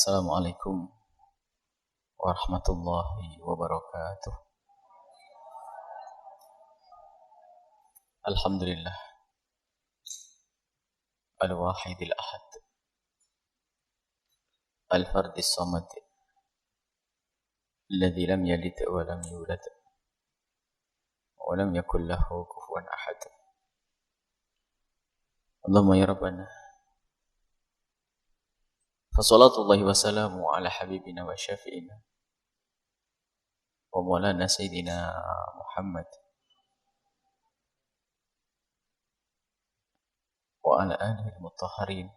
Assalamualaikum warahmatullahi wabarakatuh. Alhamdulillah al-wahidil ahad al-fardis samad alladhi lam yalid wa lam yulad wa lam yakul lahu kufuwan ahad. Allahumma ya rabbana fasalatullahi wa salamu ala habibina wa syafi'ina wa maulana sayyidina Muhammad wa ala alihi al-mutahharin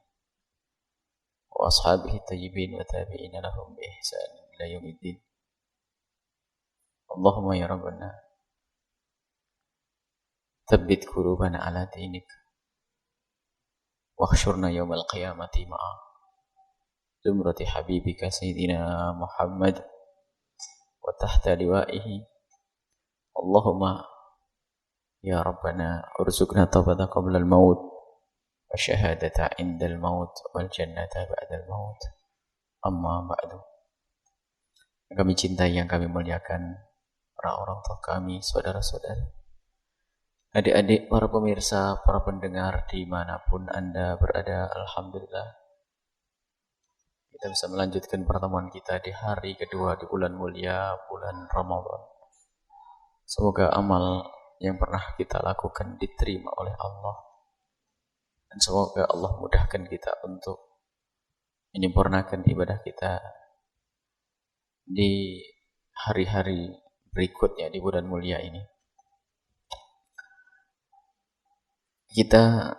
wa ashabihi tayyibin wa tabi'ina lahum bi ihsan ila yaumiddin. Allahumma ya rabbana thabbit qulubana ala dinik wakhshurna yawmal qiyamati ma'a zumrati habibika sayyidina Muhammad wa tahta liwa'ihi. Allahumma ya rabbana urzuqna taubata qabla al-maut wa syahadata indal maut wal jannata ba'dal maut. Amma ba'du. Yang kami cintai, yang kami muliakan, para orang tua kami, saudara-saudari, adik-adik, para pemirsa, para pendengar dimanapun Anda berada, alhamdulillah kita bisa melanjutkan pertemuan kita di hari kedua di bulan mulia, bulan Ramadan. Semoga amal yang pernah kita lakukan diterima oleh Allah, dan semoga Allah mudahkan kita untuk menyempurnakan ibadah kita di hari-hari berikutnya di bulan mulia ini. Kita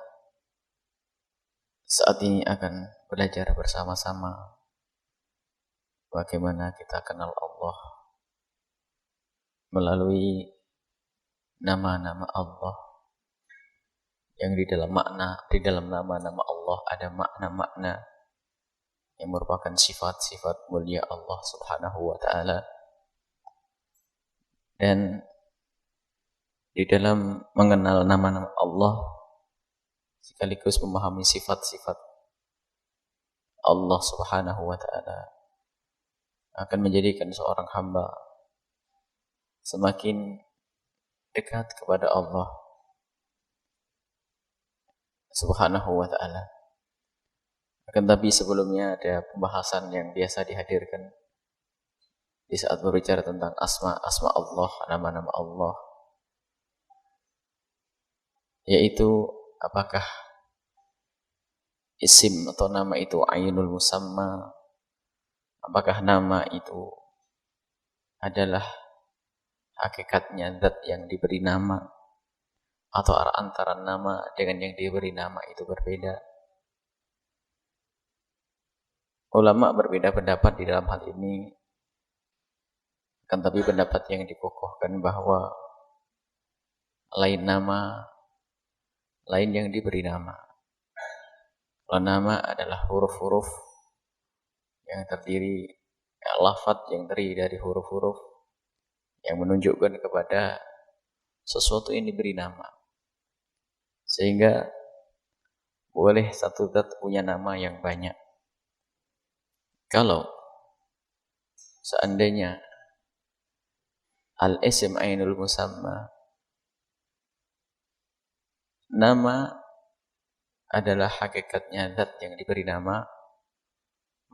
saat ini akan belajar bersama-sama bagaimana kita kenal Allah melalui nama-nama Allah, yang di dalam nama-nama Allah ada makna-makna yang merupakan sifat-sifat mulia Allah Subhanahu wa taala. Dan di dalam mengenal nama-nama Allah sekaligus memahami sifat-sifat Allah Subhanahu wa ta'ala akan menjadikan seorang hamba semakin dekat kepada Allah Subhanahu wa ta'ala. Akan tapi sebelumnya ada pembahasan yang biasa dihadirkan di saat berbicara tentang asma Allah, nama-nama Allah, yaitu apakah isim atau nama itu ainul musamma, apakah nama itu adalah hakikatnya zat yang diberi nama, atau antara nama dengan yang diberi nama itu berbeda. Ulama berbeda pendapat di dalam hal ini, kan tapi pendapat yang dikokohkan bahwa lain nama, lain yang diberi nama. Kalau nama adalah huruf-huruf yang terdiri, lafaz yang terdiri dari huruf-huruf yang menunjukkan kepada sesuatu yang diberi nama. Sehingga boleh satu zat punya nama yang banyak. Kalau seandainya al-ism ainul musamma, nama adalah hakikatnya zat yang diberi nama,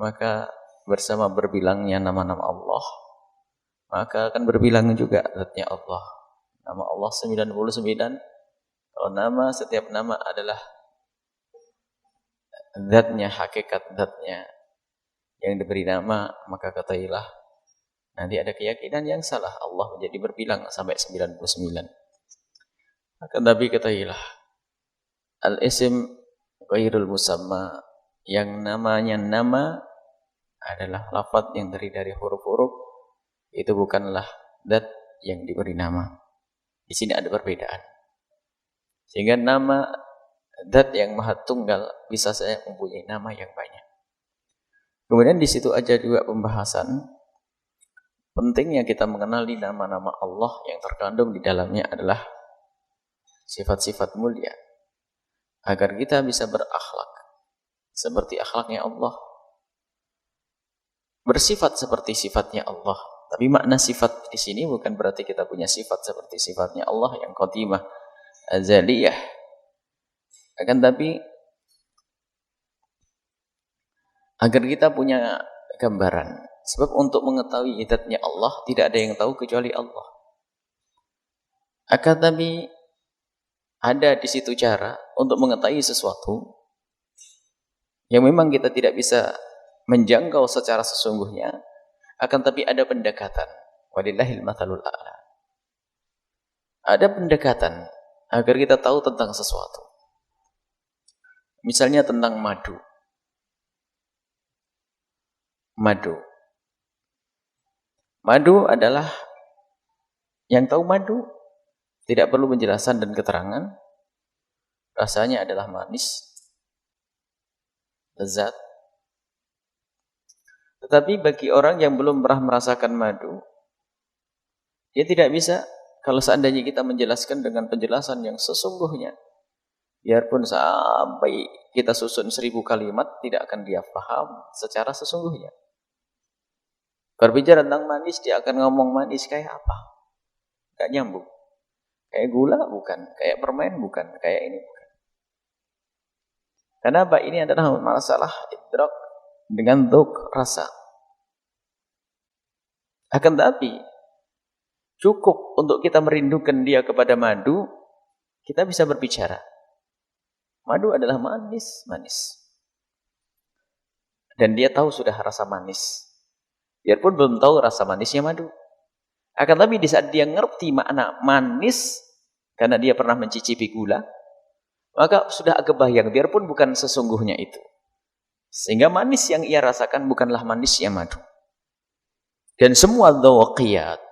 maka bersama berbilangnya nama-nama Allah, maka akan berbilang juga zatnya Allah. Nama Allah 99. Kalau nama, setiap nama adalah zatnya, hakikat zatnya yang diberi nama, maka ketahuilah nanti ada keyakinan yang salah, Allah menjadi berbilang sampai 99. Akan tapi ketahuilah al-ism ghairul musamma, yang namanya nama adalah lafaz yang terdiri dari huruf-huruf, itu bukanlah zat yang diberi nama. Di sini ada perbedaan. Sehingga nama zat yang maha tunggal bisa saja mempunyai nama yang banyak. Kemudian di situ aja juga pembahasan pentingnya kita mengenali nama-nama Allah yang terkandung di dalamnya adalah sifat-sifat mulia, agar kita bisa berakhlak seperti akhlaknya Allah. bersifat seperti sifatnya Allah. Tapi makna sifat di sini bukan berarti kita punya sifat seperti sifatnya Allah yang qadimah, azaliyah. Akan tapi agar kita punya gambaran. Sebab untuk mengetahui zatnya Allah tidak ada yang tahu kecuali Allah. Akan tapi ada di situ cara untuk mengetahui sesuatu yang memang kita tidak bisa menjangkau secara sesungguhnya, akan tapi ada pendekatan. Walillahil mathalul a'la. Ada pendekatan agar kita tahu tentang sesuatu. Misalnya tentang madu. Madu adalah, yang tahu madu tidak perlu penjelasan dan keterangan. Rasanya adalah manis, lezat. Tetapi bagi orang yang belum pernah merasakan madu, dia tidak bisa, kalau seandainya kita menjelaskan dengan penjelasan yang sesungguhnya, biarpun sampai kita susun 1000 kalimat, tidak akan dia paham secara sesungguhnya. Berbicara tentang manis, dia akan ngomong manis kayak apa? Gak nyambung. Kayak gula bukan, kayak permen bukan, kayak ini bukan. Kenapa? Ini adalah masalah idrak dengan dzauq, rasa. Akan tapi cukup untuk kita merindukan dia kepada madu, kita bisa berbicara. Madu adalah manis. Dan dia tahu sudah rasa manis. Biarpun belum tahu rasa manisnya madu. Akan tapi di saat dia ngerti makna manis, karena dia pernah mencicipi gula, maka sudah agak bayang, biarpun bukan sesungguhnya itu. Sehingga manis yang ia rasakan bukanlah manisnya madu. Dan semua dzauqiyat,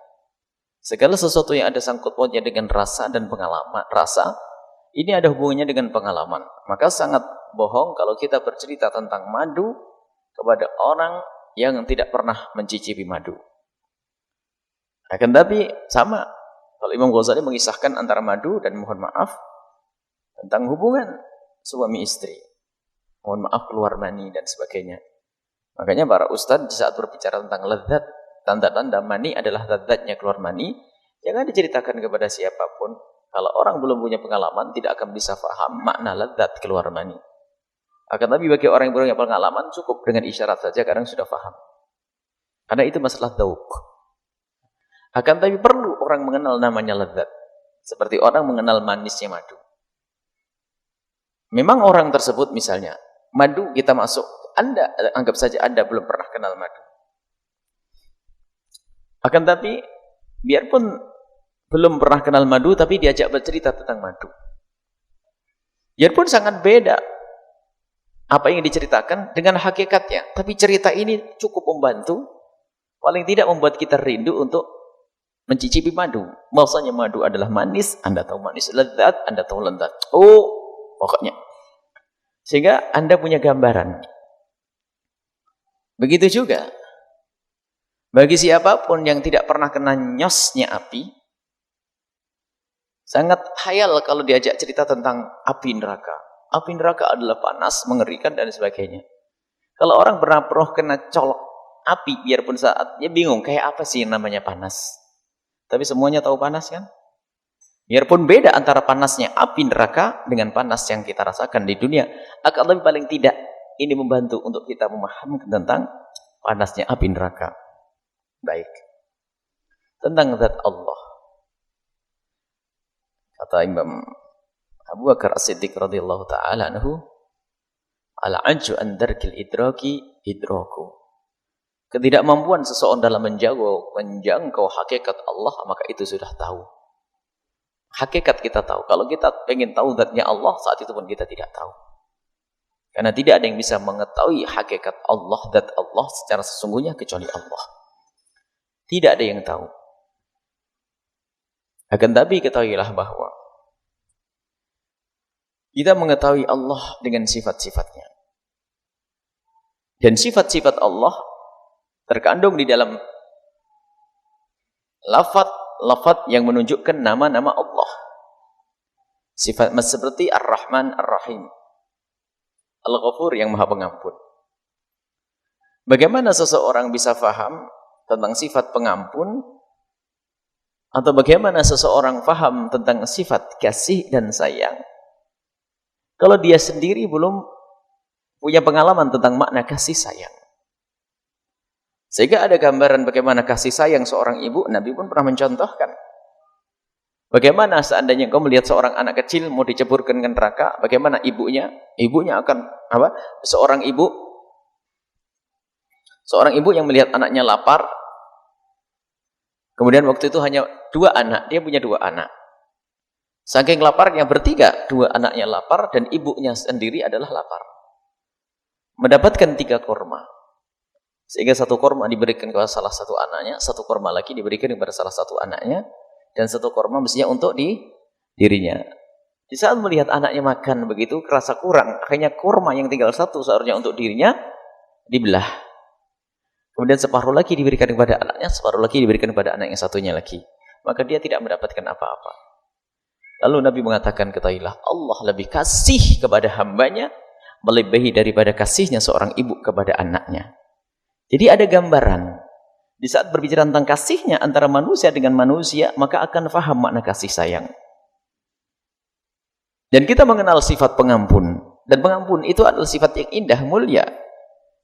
segala sesuatu yang ada sangkut pautnya dengan rasa dan pengalaman, rasa, ini ada hubungannya dengan pengalaman. Maka sangat bohong kalau kita bercerita tentang madu kepada orang yang tidak pernah mencicipi madu. Akan tapi sama, kalau Imam Ghazali mengisahkan antara madu dan mohon maaf, tentang hubungan suami istri, mohon maaf keluar mani dan sebagainya. Makanya para ustadz di saat berbicara tentang lezat, tanda-tanda mani adalah lezatnya keluar mani, jangan diceritakan kepada siapapun. Kalau orang belum punya pengalaman, tidak akan bisa paham makna lezat keluar mani. Akan tapi bagi orang yang punya pengalaman, cukup dengan isyarat saja kadang sudah paham. Karena itu masalah dzauq. Akan tapi perlu orang mengenal namanya lezat, seperti orang mengenal manisnya madu. Memang orang tersebut misalnya, madu kita masuk, Anda anggap saja Anda belum pernah kenal madu. Akan tapi, biarpun belum pernah kenal madu, tapi diajak bercerita tentang madu. Biarpun sangat beda apa yang diceritakan dengan hakikatnya, tapi cerita ini cukup membantu, paling tidak membuat kita rindu untuk mencicipi madu. Maksudnya madu adalah manis, Anda tahu manis, lezat, Anda tahu lezat. Oh, pokoknya. Sehingga Anda punya gambaran. Begitu juga bagi siapapun yang tidak pernah kena nyosnya api, sangat khayal kalau diajak cerita tentang api neraka. Api neraka adalah panas, mengerikan dan sebagainya. Kalau orang pernah kena colok api, biarpun saat dia bingung kayak apa sih yang namanya panas. Tapi semuanya tahu panas kan? Biarpun beda antara panasnya api neraka dengan panas yang kita rasakan di dunia, akan lebih paling tidak ini membantu untuk kita memahami tentang panasnya api neraka. Baik. Tentang zat Allah. Kata Imam Abu Bakar As-Siddiq radhiyallahu taala anhu, al-'ajzu an darkil idraki idraku. Ketidakmampuan seseorang dalam menjangkau hakikat Allah, maka itu sudah tahu. Hakikat kita tahu. Kalau kita ingin tahu zatnya Allah, saat itu pun kita tidak tahu. Karena tidak ada yang bisa mengetahui hakikat Allah, zat Allah secara sesungguhnya kecuali Allah. Tidak ada yang tahu. Akan tapi ketahuilah bahwa kita mengetahui Allah dengan sifat-sifatnya. Dan sifat-sifat Allah terkandung di dalam lafaz yang menunjukkan nama-nama Allah. Sifat seperti Ar-Rahman Ar-Rahim, Al-Ghafur yang Maha Pengampun. Bagaimana seseorang bisa faham tentang sifat pengampun, atau bagaimana seseorang faham tentang sifat kasih dan sayang kalau dia sendiri belum punya pengalaman tentang makna kasih sayang? Sehingga ada gambaran bagaimana kasih sayang seorang ibu. Nabi pun pernah mencontohkan bagaimana seandainya kau melihat seorang anak kecil mau diceburkan ke neraka, bagaimana ibunya akan apa? Seorang ibu yang melihat anaknya lapar, kemudian waktu itu hanya 2 anak, dia punya 2 anak. Saking laparnya bertiga, 2 anaknya lapar dan ibunya sendiri adalah lapar. Mendapatkan 3 korma. Sehingga 1 korma diberikan kepada salah satu anaknya, 1 korma lagi diberikan kepada salah satu anaknya, dan 1 korma mestinya untuk dirinya. Di saat melihat anaknya makan begitu, kerasa kurang, akhirnya korma yang tinggal 1 seharusnya untuk dirinya, dibelah. Kemudian separuh lagi diberikan kepada anaknya, separuh lagi diberikan kepada anak yang satunya lagi. Maka dia tidak mendapatkan apa-apa. Lalu Nabi mengatakan, ketahuilah, Allah lebih kasih kepada hambanya, melebihi daripada kasihnya seorang ibu kepada anaknya. Jadi ada gambaran. Di saat berbicara tentang kasihnya antara manusia dengan manusia, maka akan faham makna kasih sayang. Dan kita mengenal sifat pengampun. Dan pengampun itu adalah sifat yang indah, mulia.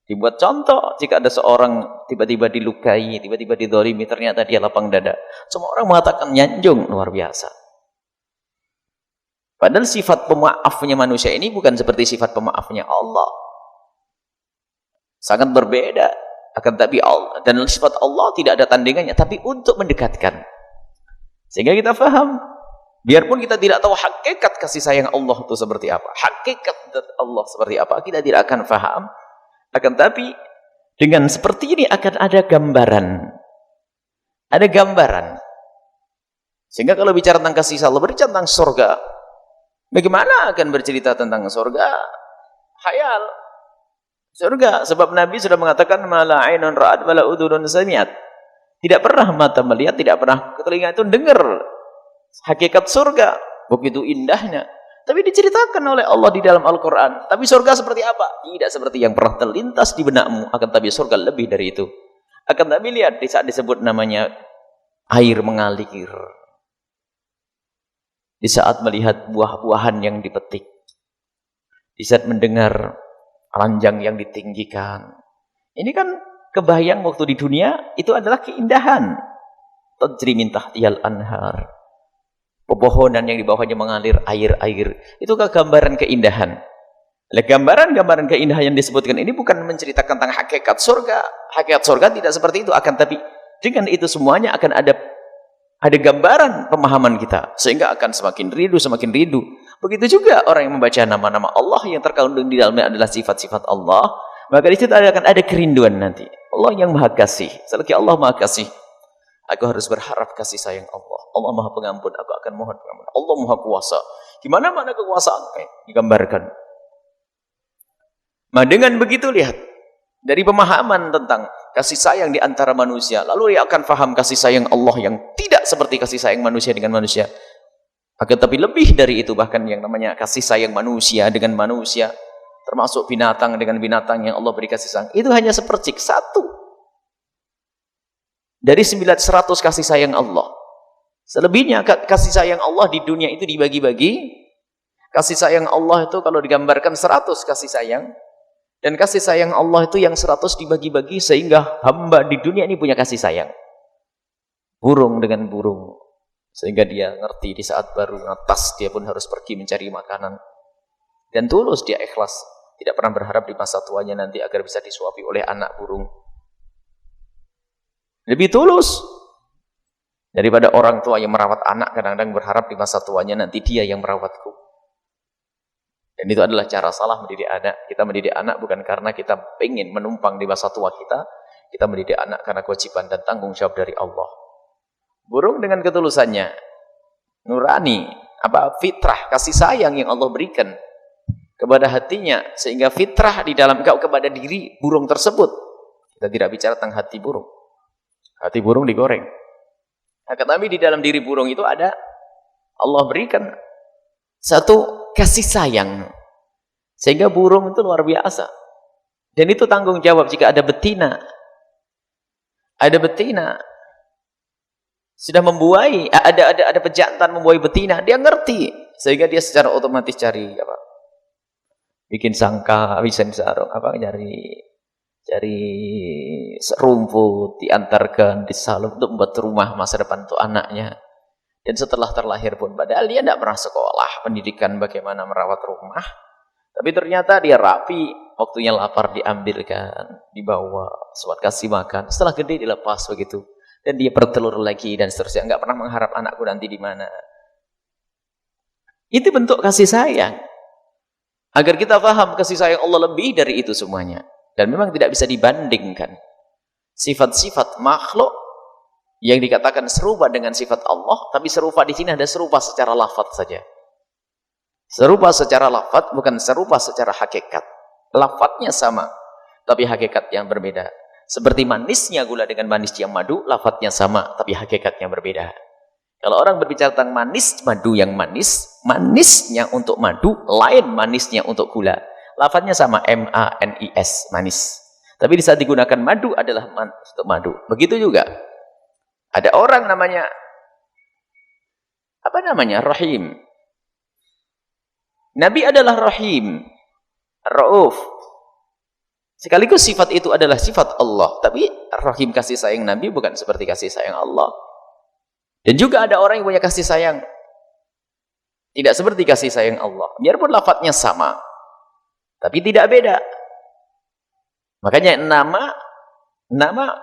Dibuat contoh, jika ada seorang tiba-tiba dilukai, tiba-tiba didolimi, ternyata dia lapang dada. Semua orang mengatakan nyanjung, luar biasa. Padahal sifat pemaafnya manusia ini bukan seperti sifat pemaafnya Allah. Sangat berbeda. Akan tapi Allah, dan sifat Allah tidak ada tandingannya, tapi untuk mendekatkan. Sehingga kita faham, biarpun kita tidak tahu hakikat kasih sayang Allah itu seperti apa, hakikat Allah seperti apa, kita tidak akan faham. Akan tapi dengan seperti ini akan ada gambaran. Ada gambaran. Sehingga kalau bicara tentang kasih sayang Allah, berbicara tentang surga, bagaimana akan bercerita tentang surga? Khayal. Surga, sebab Nabi sudah mengatakan mala ainun ra'at wala udhunun sami'at. Tidak pernah mata melihat, tidak pernah telinga itu dengar hakikat surga, begitu indahnya. Tapi diceritakan oleh Allah di dalam Al-Qur'an. Tapi surga seperti apa? Tidak seperti yang pernah terlintas di benakmu, akan tapi surga lebih dari itu. Akan tapi lihat di saat disebut namanya air mengalir. Di saat melihat buah-buahan yang dipetik. Di saat mendengar ranjang yang ditinggikan. Ini kan kebayang waktu di dunia itu adalah keindahan. Tajri min tahtiyal anhar. Pepohonan yang di bawahnya mengalir air-air. Itu gambaran keindahan. Gambaran-gambaran keindahan yang disebutkan ini bukan menceritakan tentang hakikat surga. Hakikat surga tidak seperti itu. Akan tapi dengan itu semuanya akan ada gambaran pemahaman kita. Sehingga akan semakin rindu, semakin rindu. Begitu juga orang yang membaca nama-nama Allah yang terkandung di dalamnya adalah sifat-sifat Allah, maka di situ akan ada kerinduan nanti. Allah yang Maha Kasih. Selagi Allah Maha Kasih, aku harus berharap kasih sayang Allah. Allah Maha Pengampun, aku akan mohon pengampun. Allah Maha Kuasa. Gimana mana kekuasaan? Digambarkan. Nah, dengan begitu lihat dari pemahaman tentang kasih sayang di antara manusia, lalu dia akan faham kasih sayang Allah yang tidak seperti kasih sayang manusia dengan manusia. Akan tapi lebih dari itu, bahkan yang namanya kasih sayang manusia dengan manusia, termasuk binatang dengan binatang yang Allah beri kasih sayang, itu hanya sepercik, 1 dari 900 kasih sayang Allah. Selebihnya kasih sayang Allah di dunia itu dibagi-bagi. Kasih sayang Allah itu kalau digambarkan 100 kasih sayang, dan kasih sayang Allah itu yang 100 dibagi-bagi sehingga hamba di dunia ini punya kasih sayang. Burung dengan burung, sehingga dia ngerti di saat baru ngatas dia pun harus pergi mencari makanan. Dan tulus dia ikhlas. Tidak pernah berharap di masa tuanya nanti agar bisa disuapi oleh anak burung. Lebih tulus daripada orang tua yang merawat anak kadang-kadang berharap di masa tuanya nanti dia yang merawatku. Dan itu adalah cara salah mendidik anak. Kita mendidik anak bukan karena kita ingin menumpang di masa tua kita. Kita mendidik anak karena kewajiban dan tanggung jawab dari Allah. Burung dengan ketulusannya, nurani, fitrah, kasih sayang yang Allah berikan kepada hatinya, sehingga fitrah di dalam kepada diri burung tersebut. Kita tidak bicara tentang hati burung. Hati burung digoreng. Tapi di dalam diri burung itu ada, Allah berikan satu kasih sayang. Sehingga burung itu luar biasa. Dan itu tanggung jawab jika ada betina. Ada betina sudah membuai, ada pejantan membuai betina, dia ngerti, sehingga dia secara otomatis cari apa? Bikin sangka, bisa sarung, apa? Cari serumput, diantarkan di salon untuk membuat rumah masa depan untuk anaknya. Dan setelah terlahir pun, padahal dia tidak pernah sekolah pendidikan bagaimana merawat rumah, tapi ternyata dia rapi, waktunya lapar diambilkan, dibawa, suat kasih makan, setelah gede dilepas begitu. Dan dia bertelur lagi dan seterusnya. Enggak pernah mengharap anakku nanti di mana. Itu bentuk kasih sayang. Agar kita paham kasih sayang Allah lebih dari itu semuanya. Dan memang tidak bisa dibandingkan. Sifat-sifat makhluk yang dikatakan serupa dengan sifat Allah, tapi serupa di sini ada serupa secara lafaz saja. Serupa secara lafaz, bukan serupa secara hakikat. Lafaznya sama, tapi hakikat yang berbeda. Seperti manisnya gula dengan manisnya madu, lafadznya sama, tapi hakikatnya berbeda. Kalau orang berbicara tentang manis, madu yang manis, manisnya untuk madu, lain manisnya untuk gula. Lafadznya sama, M-A-N-I-S, manis. Tapi di saat digunakan madu adalah untuk madu. Begitu juga. Ada orang namanya, apa namanya? Rahim. Nabi adalah Rahim, Rauf. Sekaligus sifat itu adalah sifat Allah, tapi rahim kasih sayang Nabi bukan seperti kasih sayang Allah. Dan juga ada orang yang punya kasih sayang tidak seperti kasih sayang Allah. Biarpun lafadznya sama, tapi tidak beda. Makanya nama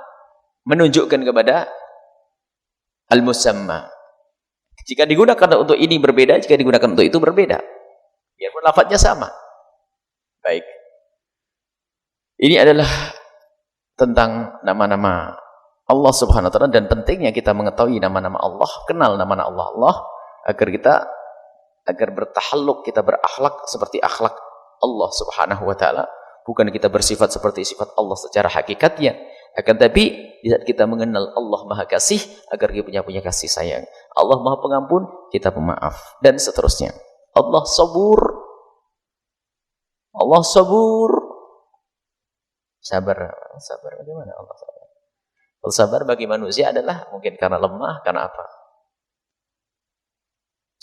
menunjukkan kepada al-musamma. Jika digunakan untuk ini berbeda, jika digunakan untuk itu berbeda. Biarpun lafadznya sama. Baik. Ini adalah tentang nama-nama Allah Subhanahu wa taala, dan pentingnya kita mengetahui nama-nama Allah, kenal nama-nama Allah agar bertahalluq, kita berakhlak seperti akhlak Allah Subhanahu wa taala, bukan kita bersifat seperti sifat Allah secara hakikatnya, akan tapi di saat kita mengenal Allah Maha Kasih, agar kita punya kasih sayang. Allah Maha Pengampun, kita pemaaf, dan seterusnya. Allah Sabur. Allah Sabur. Sabar bagaimana Allah sabar? Kalau sabar bagi manusia adalah mungkin karena lemah, karena apa?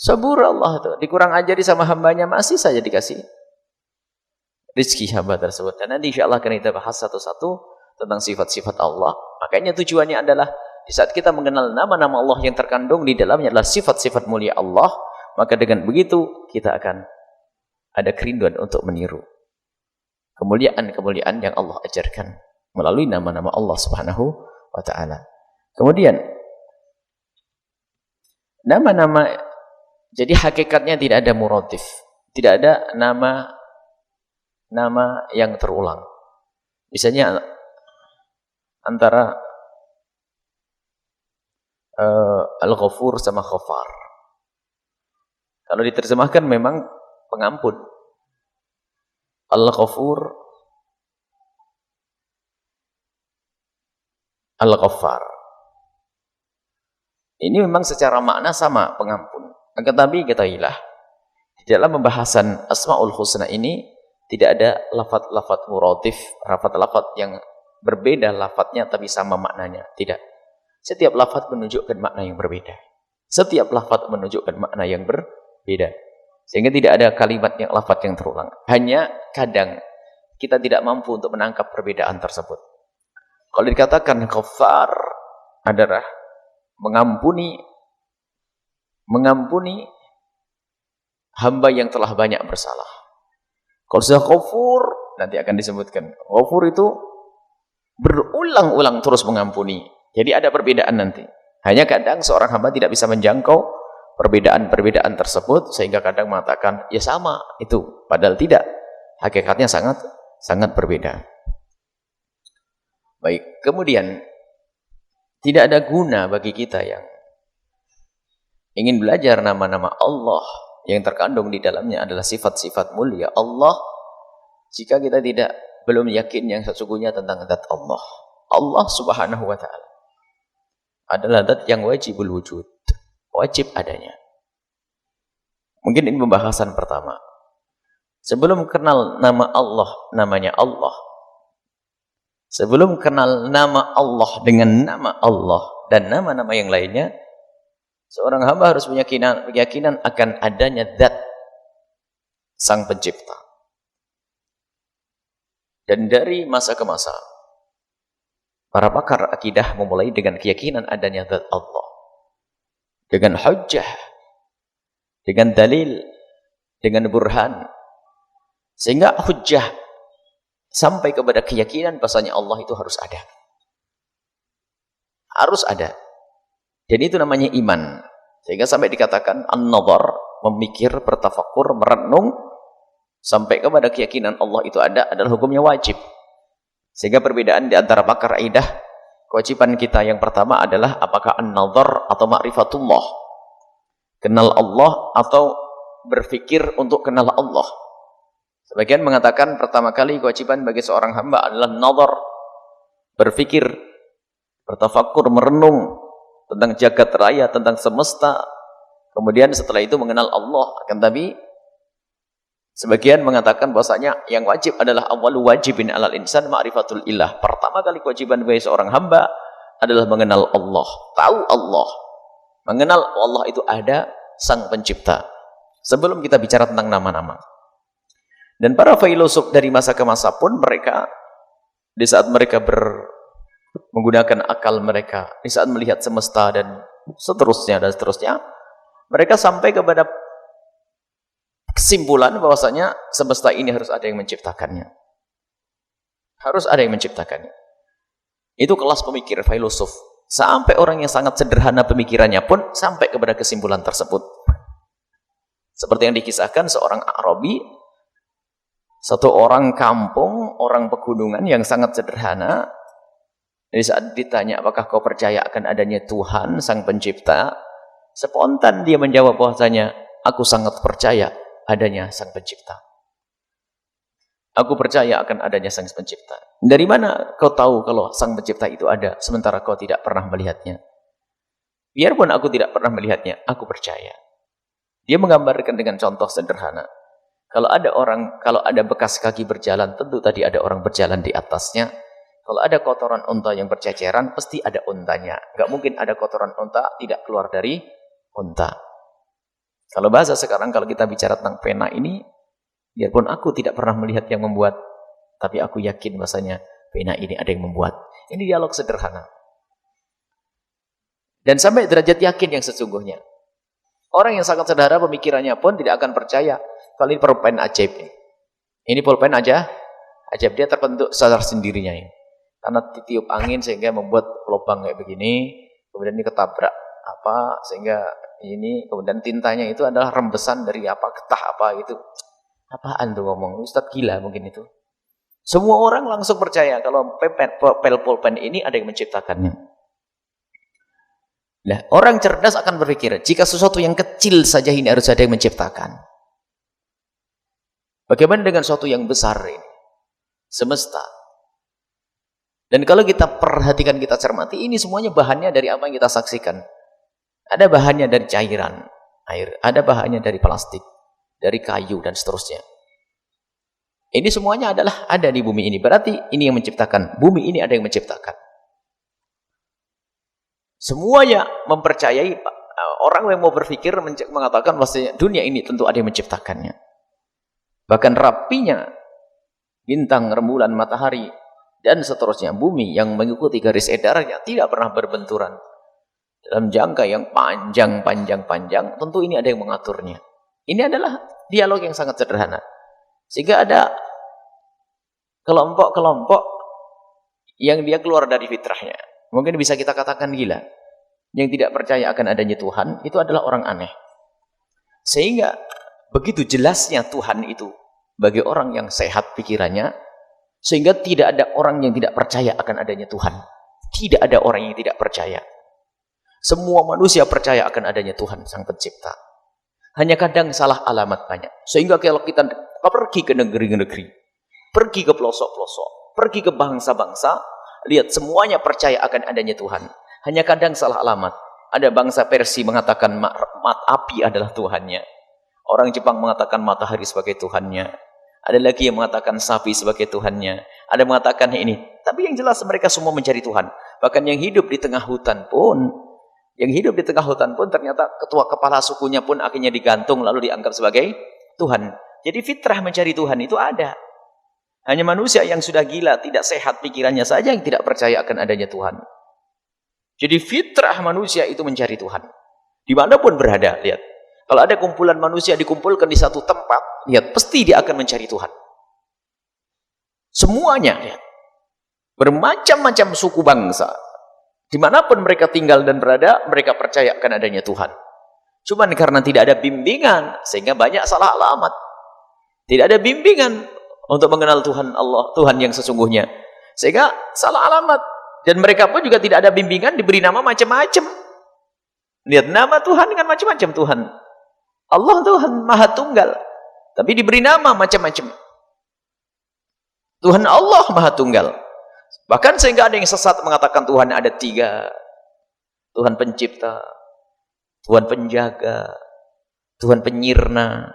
Sabur Allah itu dikurang ajari sama hambanya, masih saja dikasih rizki hamba tersebut. Dan nanti insya Allah akan kita bahas satu-satu tentang sifat-sifat Allah. Makanya tujuannya adalah di saat kita mengenal nama-nama Allah yang terkandung di dalamnya adalah sifat-sifat mulia Allah, maka dengan begitu kita akan ada kerinduan untuk meniru kemuliaan-kemuliaan yang Allah ajarkan melalui nama-nama Allah Subhanahu wa taala. Kemudian nama-nama, jadi hakikatnya tidak ada muratif, tidak ada nama yang terulang. Misalnya antara Al-Ghafur sama Ghafar. Kalau diterjemahkan memang pengampun. Al-Ghafur, Al-Ghaffar. Ini memang secara makna sama, pengampun. Akan tapi ketahuilah, di dalam pembahasan Asmaul Husna ini tidak ada lafaz-lafaz muratif, lafaz-lafaz yang berbeda lafaznya tapi sama maknanya. Tidak. Setiap lafaz menunjukkan makna yang berbeda. Setiap lafaz menunjukkan makna yang berbeda. Sehingga tidak ada kalimat yang lafaz yang terulang. Hanya kadang kita tidak mampu untuk menangkap perbedaan tersebut. Kalau dikatakan Ghaffar adalah mengampuni hamba yang telah banyak bersalah. Kalau sudah Ghafur, nanti akan disebutkan. Ghafur itu berulang-ulang terus mengampuni. Jadi ada perbedaan nanti. Hanya kadang seorang hamba tidak bisa menjangkau perbedaan-perbedaan tersebut, sehingga kadang mengatakan ya sama itu, padahal tidak, hakikatnya sangat berbeda. Baik, kemudian tidak ada guna bagi kita yang ingin belajar nama-nama Allah yang terkandung di dalamnya adalah sifat-sifat mulia Allah, jika kita belum yakin yang sesungguhnya tentang zat Allah. Allah Subhanahu wa taala adalah zat yang wajibul wujud, wajib adanya. Mungkin ini pembahasan pertama. Sebelum kenal nama Allah, namanya Allah, Sebelum kenal nama Allah dengan nama Allah dan nama-nama yang lainnya, seorang hamba harus punya keyakinan akan adanya zat Sang Pencipta. Dan dari masa ke masa, para pakar akidah memulai dengan keyakinan adanya zat Allah. Dengan hujjah, dengan dalil, dengan burhan. Sehingga hujjah sampai kepada keyakinan bahasanya Allah itu harus ada. Harus ada. Dan itu namanya iman. Sehingga sampai dikatakan an-nadhar, memikir, bertafakkur, merenung, sampai kepada keyakinan Allah itu ada adalah hukumnya wajib. Sehingga perbedaan di antara pakar akidah, kewajiban kita yang pertama adalah apakah an-nadhar atau ma'rifatullah. Kenal Allah atau berfikir untuk kenal Allah. Sebagian mengatakan pertama kali kewajiban bagi seorang hamba adalah nazar, berfikir, bertafakkur, merenung tentang jagat raya, tentang semesta. Kemudian setelah itu mengenal Allah. Akan tapi sebagian mengatakan bahwasanya yang wajib adalah awwalu wajibin alal insan ma'rifatul ilah. Pertama kali kewajiban bagi seorang hamba adalah mengenal Allah, tahu Allah. Mengenal Allah itu ada Sang Pencipta. Sebelum kita bicara tentang nama-nama. Dan para filosof dari masa ke masa pun mereka, di saat mereka menggunakan akal mereka, di saat melihat semesta dan seterusnya, mereka sampai kepada kesimpulan bahwasanya semesta ini harus ada yang menciptakannya. Harus ada yang menciptakannya. Itu kelas pemikir filosof. Sampai orang yang sangat sederhana pemikirannya pun sampai kepada kesimpulan tersebut. Seperti yang dikisahkan seorang Arabi, satu orang kampung, orang pegunungan yang sangat sederhana. Jadi saat ditanya apakah kau percaya akan adanya Tuhan Sang Pencipta, spontan dia menjawab bahwasanya aku sangat percaya adanya Sang Pencipta. Aku percaya akan adanya Sang Pencipta. Dari mana kau tahu kalau Sang Pencipta itu ada sementara kau tidak pernah melihatnya? Biarpun aku tidak pernah melihatnya, aku percaya. Dia menggambarkan dengan contoh sederhana. Kalau ada bekas kaki berjalan, tentu tadi ada orang berjalan di atasnya. Kalau ada kotoran unta yang berceceran, pasti ada untanya. Gak mungkin ada kotoran unta tidak keluar dari unta. Kalau bahasa sekarang, kalau kita bicara tentang pena ini, biarpun aku tidak pernah melihat yang membuat, tapi aku yakin bahasanya pena ini ada yang membuat. Ini dialog sederhana. Dan sampai derajat yakin yang sesungguhnya. Orang yang sangat sederhana pemikirannya pun tidak akan percaya kalau ini pulpen ajaib. Ini pulpen aja, ajaib, dia terbentuk secara sendirinya ini. Karena ditiup angin sehingga membuat lubang kayak begini, kemudian ini ketabrak apa sehingga ini, kemudian tintanya itu adalah rembesan dari apa, getah apa itu. Apaan tuh ngomong? Ustaz gila mungkin itu. Semua orang langsung percaya kalau pulpen ini ada yang menciptakannya. Nah, orang cerdas akan berpikir, jika sesuatu yang kecil saja ini harus ada yang menciptakan. Bagaimana dengan sesuatu yang besar ini? Semesta. Dan kalau kita perhatikan, kita cermati, ini semuanya bahannya dari apa yang kita saksikan. Ada bahannya dari cairan, air. Ada bahannya dari plastik, dari kayu, dan seterusnya. Ini semuanya adalah ada di bumi ini. Berarti ini yang menciptakan. Bumi ini ada yang menciptakan. Semuanya mempercayai, orang yang mau berpikir mengatakan bahwa dunia ini tentu ada yang menciptakannya. Bahkan rapinya bintang, rembulan, matahari, dan seterusnya, bumi yang mengikuti garis edarnya tidak pernah berbenturan. Dalam jangka yang panjang, tentu ini ada yang mengaturnya. Ini adalah dialog yang sangat sederhana. Sehingga ada kelompok-kelompok yang dia keluar dari fitrahnya. Mungkin bisa kita katakan gila. Yang tidak percaya akan adanya Tuhan, itu adalah orang aneh. Sehingga begitu jelasnya Tuhan itu bagi orang yang sehat pikirannya, sehingga tidak ada orang yang tidak percaya akan adanya Tuhan. Tidak ada orang yang tidak percaya. Semua manusia percaya akan adanya Tuhan Sang Pencipta. Hanya kadang salah alamat banyak. Sehingga kalau kita pergi ke negeri-negeri, pergi ke pelosok-pelosok, pergi ke bangsa-bangsa, lihat semuanya percaya akan adanya Tuhan. Hanya kadang salah alamat. Ada bangsa Persia mengatakan api adalah Tuhannya. Orang Jepang mengatakan matahari sebagai Tuhannya. Ada lagi yang mengatakan sapi sebagai Tuhannya. Ada yang mengatakan ini. Tapi yang jelas mereka semua mencari Tuhan. Bahkan yang hidup di tengah hutan pun, ternyata ketua kepala sukunya pun akhirnya digantung lalu dianggap sebagai Tuhan. Jadi fitrah mencari Tuhan itu ada. Hanya manusia yang sudah gila, tidak sehat pikirannya saja yang tidak percaya akan adanya Tuhan. Jadi fitrah manusia itu mencari Tuhan. Dimanapun berada, lihat. Kalau ada kumpulan manusia dikumpulkan di satu tempat, lihat, pasti dia akan mencari Tuhan. Semuanya, lihat. Bermacam-macam suku bangsa. Dimanapun mereka tinggal dan berada, mereka percaya akan adanya Tuhan. Cuman karena tidak ada bimbingan, sehingga banyak salah alamat. Tidak ada bimbingan untuk mengenal Tuhan Allah, Tuhan yang sesungguhnya. Sehingga salah alamat. Dan mereka pun juga tidak ada bimbingan, diberi nama macam-macam. Lihat, nama Tuhan dengan macam-macam Tuhan. Allah Tuhan Maha Tunggal. Tapi diberi nama macam-macam. Tuhan Allah Maha Tunggal. Bahkan sehingga ada yang sesat mengatakan Tuhan ada 3. Tuhan pencipta, Tuhan penjaga, Tuhan penyirna,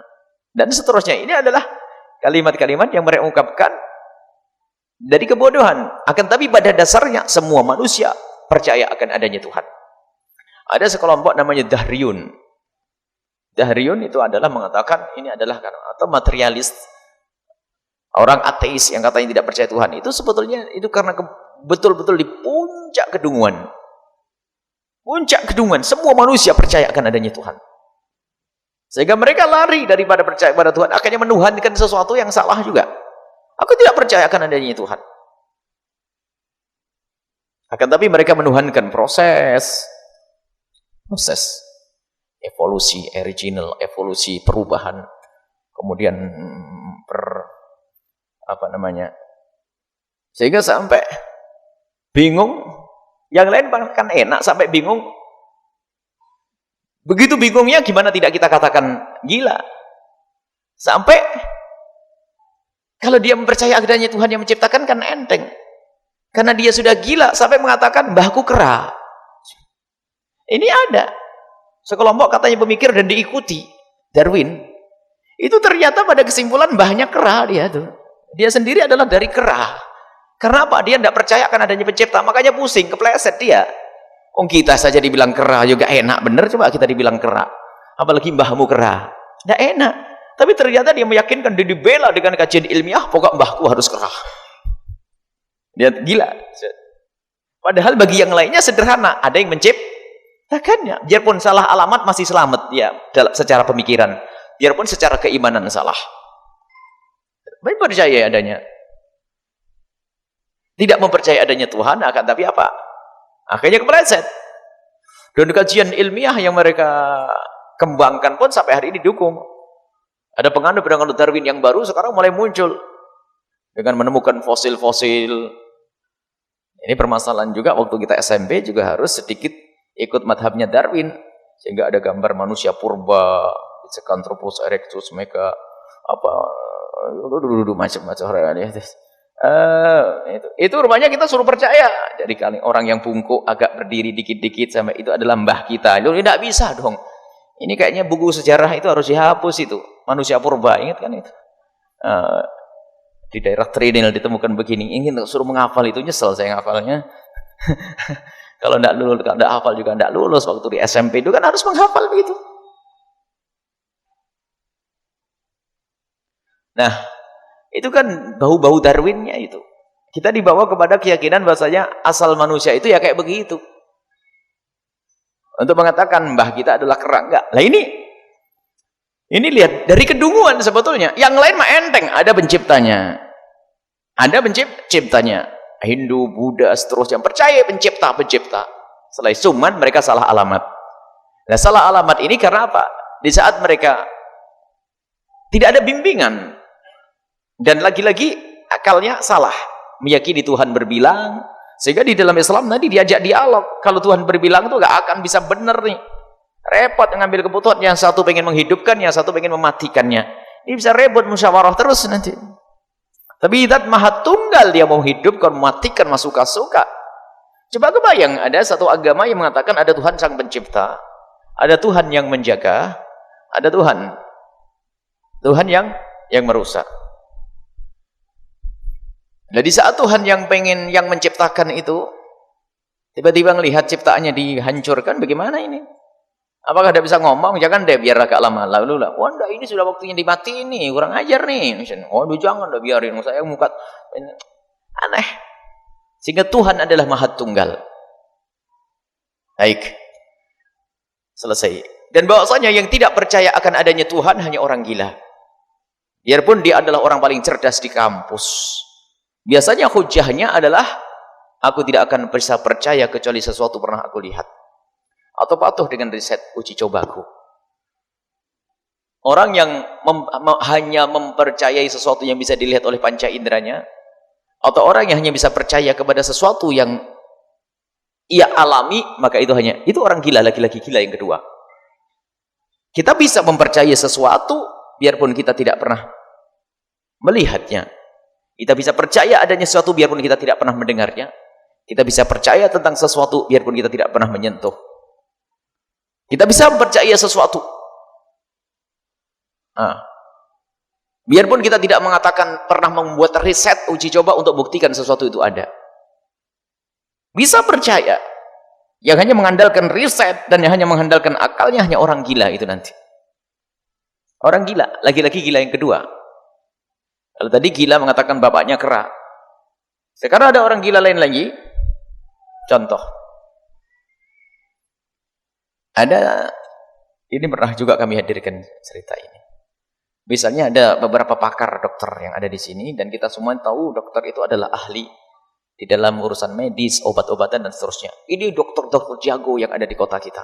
dan seterusnya. Ini adalah kalimat-kalimat yang mereka ungkapkan dari kebodohan. Akan tapi pada dasarnya semua manusia percaya akan adanya Tuhan. Ada sekelompok namanya Dahriyun. Dahriyun itu adalah mengatakan ini adalah atau materialis. Orang ateis yang katanya tidak percaya Tuhan itu sebetulnya itu karena betul-betul di puncak kedunguan. Puncak kedunguan, semua manusia percaya akan adanya Tuhan. Sehingga mereka lari daripada percaya pada Tuhan, akhirnya menuhankan sesuatu yang salah juga. Aku tidak percaya akan adanya Tuhan. Akan tapi mereka menuhankan proses evolusi original, evolusi perubahan, kemudian sehingga sampai bingung. Yang lain kan enak, sampai bingung. Begitu bingungnya gimana tidak kita katakan gila. Sampai kalau dia mempercaya adanya Tuhan yang menciptakan kan enteng. Karena dia sudah gila sampai mengatakan mbahku kera. Ini ada sekelompok katanya pemikir dan diikuti Darwin. Itu ternyata pada kesimpulan mbahnya kera dia tuh. Dia sendiri adalah dari kera. Karena apa? Dia tidak percaya akan adanya pencipta, makanya pusing, kepleset dia. Kita saja dibilang kera juga enak, bener coba kita dibilang kera. Apalagi mbahmu kera. Tidak enak. Tapi ternyata dia meyakinkan, dia dibela dengan kajian ilmiah, pokok mbahku harus kera. Dia gila. Padahal bagi yang lainnya sederhana, ada yang menciptakannya. Biarpun salah alamat masih selamat ya secara pemikiran. Biarpun secara keimanan salah. Baik percaya adanya. Tidak mempercayai adanya Tuhan, akan tapi apa? Akhirnya kepleset. Dan kajian ilmiah yang mereka kembangkan pun sampai hari ini didukung. Ada penganut Darwin yang baru sekarang mulai muncul. Dengan menemukan fosil-fosil. Ini permasalahan juga waktu kita SMP juga harus sedikit ikut madhabnya Darwin. Sehingga ada gambar manusia purba, Pithecanthropus erectus, mereka macam-macam. Itu rupanya kita suruh percaya. Jadi kali orang yang bungkuk agak berdiri dikit-dikit sampai itu adalah mbah kita. Itu tidak bisa dong. Ini kayaknya buku sejarah itu harus dihapus itu. Manusia purba, ingat kan itu? Di daerah Trinil ditemukan begini. Ingin suruh menghafal itu, nyesel saya ngafalnya. Kalau tidak hafal juga tidak lulus. Waktu di SMP itu kan harus menghafal begitu. Nah, itu kan bau-bau Darwinnya itu. Kita dibawa kepada keyakinan bahwasanya asal manusia itu ya kayak begitu. Untuk mengatakan mbah kita adalah kera, enggak. Lah ini lihat dari kedunguan sebetulnya. Yang lain mah enteng, ada penciptanya. Ada penciptanya. Hindu, Buddha, seterusnya percaya pencipta. Setelah cuman mereka salah alamat. Nah, salah alamat ini karena apa? Di saat mereka tidak ada bimbingan. Dan lagi-lagi akalnya salah, meyakini Tuhan berbilang, sehingga di dalam Islam tadi diajak dialog. Kalau Tuhan berbilang itu gak akan bisa benar nih, repot mengambil keputusan. Yang satu pengen menghidupkan, yang satu pengen mematikannya. Ini bisa repot musyawarah terus nanti. Tapi Zat Maha Tunggal, dia mau hidupkan, mematikan, masuk suka. Coba kebayang, ada satu agama yang mengatakan ada Tuhan Sang Pencipta, ada Tuhan yang menjaga, ada Tuhan yang merusak. Nah, di saat Tuhan yang menciptakan itu, tiba-tiba melihat ciptaannya dihancurkan, bagaimana ini? Apakah dia bisa ngomong? Jangan deh, biar agak lama. Lalu lah, wah ini sudah waktunya dimatiin nih, kurang ajar nih. Waduh, jangan deh, biarin. Saya mukat. Aneh. Sehingga Tuhan adalah Maha Tunggal. Baik. Selesai. Dan bahwasanya yang tidak percaya akan adanya Tuhan hanya orang gila. Biarpun dia adalah orang paling cerdas di kampus. Biasanya hujahnya adalah, aku tidak akan bisa percaya kecuali sesuatu pernah aku lihat. Atau patuh dengan riset uji cobaku. Orang yang hanya mempercayai sesuatu yang bisa dilihat oleh panca inderanya, atau orang yang hanya bisa percaya kepada sesuatu yang ia alami, maka itu orang gila, laki-laki gila yang kedua. Kita bisa mempercayai sesuatu biarpun kita tidak pernah melihatnya. Kita bisa percaya adanya sesuatu biarpun kita tidak pernah mendengarnya. Kita bisa percaya tentang sesuatu biarpun kita tidak pernah menyentuh. Kita bisa mempercayai sesuatu. Biarpun kita tidak mengatakan pernah membuat riset, uji coba untuk buktikan sesuatu itu ada. Bisa percaya. Yang hanya mengandalkan riset dan yang hanya mengandalkan akalnya hanya orang gila itu nanti. Orang gila, laki-laki gila yang kedua. Kalau tadi gila mengatakan bapaknya kera. Sekarang ada orang gila lain lagi. Contoh. Ini pernah juga kami hadirkan cerita ini. Misalnya ada beberapa pakar dokter yang ada di sini dan kita semua tahu dokter itu adalah ahli di dalam urusan medis, obat-obatan dan seterusnya. Ini dokter-dokter jago yang ada di kota kita.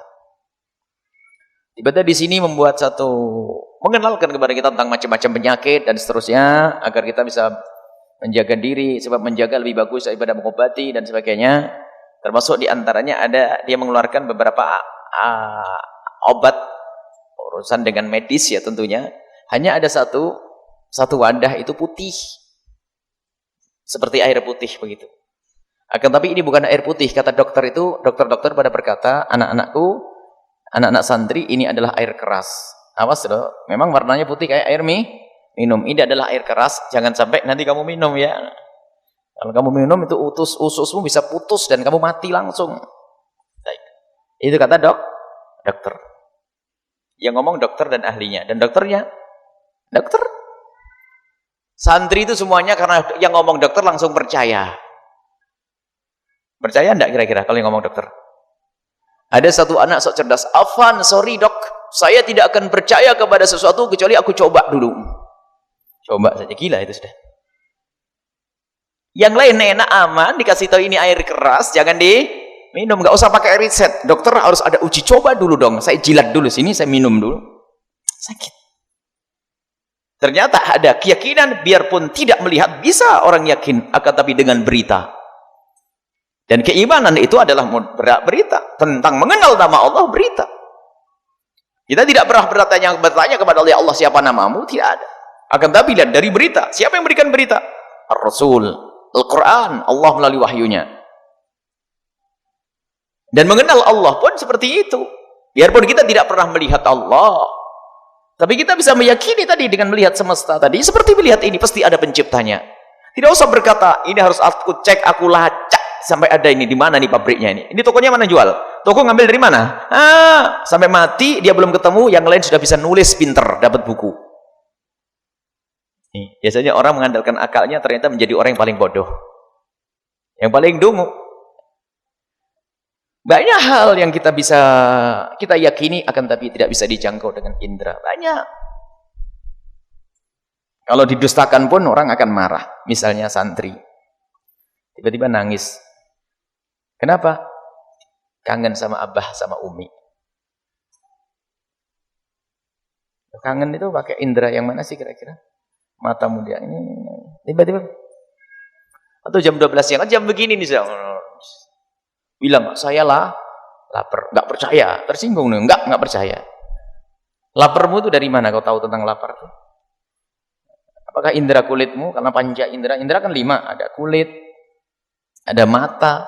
Tiba-tiba di sini mengenalkan kepada kita tentang macam-macam penyakit dan seterusnya agar kita bisa menjaga diri, sebab menjaga lebih bagus daripada mengobati dan sebagainya. Termasuk diantaranya dia mengeluarkan beberapa obat urusan dengan medis ya tentunya. Hanya ada satu wadah itu putih. Seperti air putih begitu. Akan tapi ini bukan air putih, kata dokter itu, dokter-dokter pada berkata, anak-anak santri ini adalah air keras. Awas loh, memang warnanya putih kayak air minum. Ini adalah air keras, jangan sampai nanti kamu minum ya. Kalau kamu minum itu ususmu bisa putus dan kamu mati langsung. Baik. Itu kata dokter. Yang ngomong dokter dan ahlinya. Dan dokternya, dokter. Santri itu semuanya karena yang ngomong dokter langsung percaya. Percaya enggak kira-kira kalau yang ngomong dokter? Ada satu anak sok cerdas. Afan, sorry dok, saya tidak akan percaya kepada sesuatu kecuali aku coba dulu. Coba saja, gila itu sudah. Yang lain enak aman, dikasih tahu ini air keras, jangan diminum, nggak usah pakai riset. Dokter harus ada uji coba dulu dong. Saya jilat dulu sini, saya minum dulu. Sakit. Ternyata ada keyakinan, biarpun tidak melihat, bisa orang yakin, akan tapi dengan berita. Dan keimanan itu adalah berita tentang mengenal nama Allah, berita. Kita tidak pernah bertanya kepada Allah siapa namamu, tidak ada. Akan tapi lihat dari berita, siapa yang berikan berita? Ar-Rasul, Al-Quran, Allah melalui wahyunya. Dan mengenal Allah pun seperti itu. Biarpun kita tidak pernah melihat Allah, tapi kita bisa meyakini tadi dengan melihat semesta tadi, seperti melihat ini pasti ada penciptanya. Tidak usah berkata ini harus aku cek, aku lacak sampai ada ini, di mana nih pabriknya ini tokonya mana jual, toko ngambil dari mana, sampai mati dia belum ketemu, yang lain sudah bisa nulis pinter, dapat buku. Biasanya orang mengandalkan akalnya ternyata menjadi orang yang paling bodoh, yang paling dungu. Banyak hal yang kita yakini akan tapi tidak bisa dijangkau dengan indera, banyak. Kalau didustakan pun orang akan marah. Misalnya santri tiba-tiba nangis. Kenapa? Kangen sama abah sama umi. Kangen itu pakai indera yang mana sih kira-kira? Matamu dia ini tiba-tiba. Atau jam 12 siang, jam begini nih saya bilang, saya lapar. Nggak percaya, tersinggung nih. Nggak percaya. Laparmu itu dari mana kau tahu tentang lapar? Apakah indera kulitmu? Karena panca indera kan 5. Ada kulit, ada mata,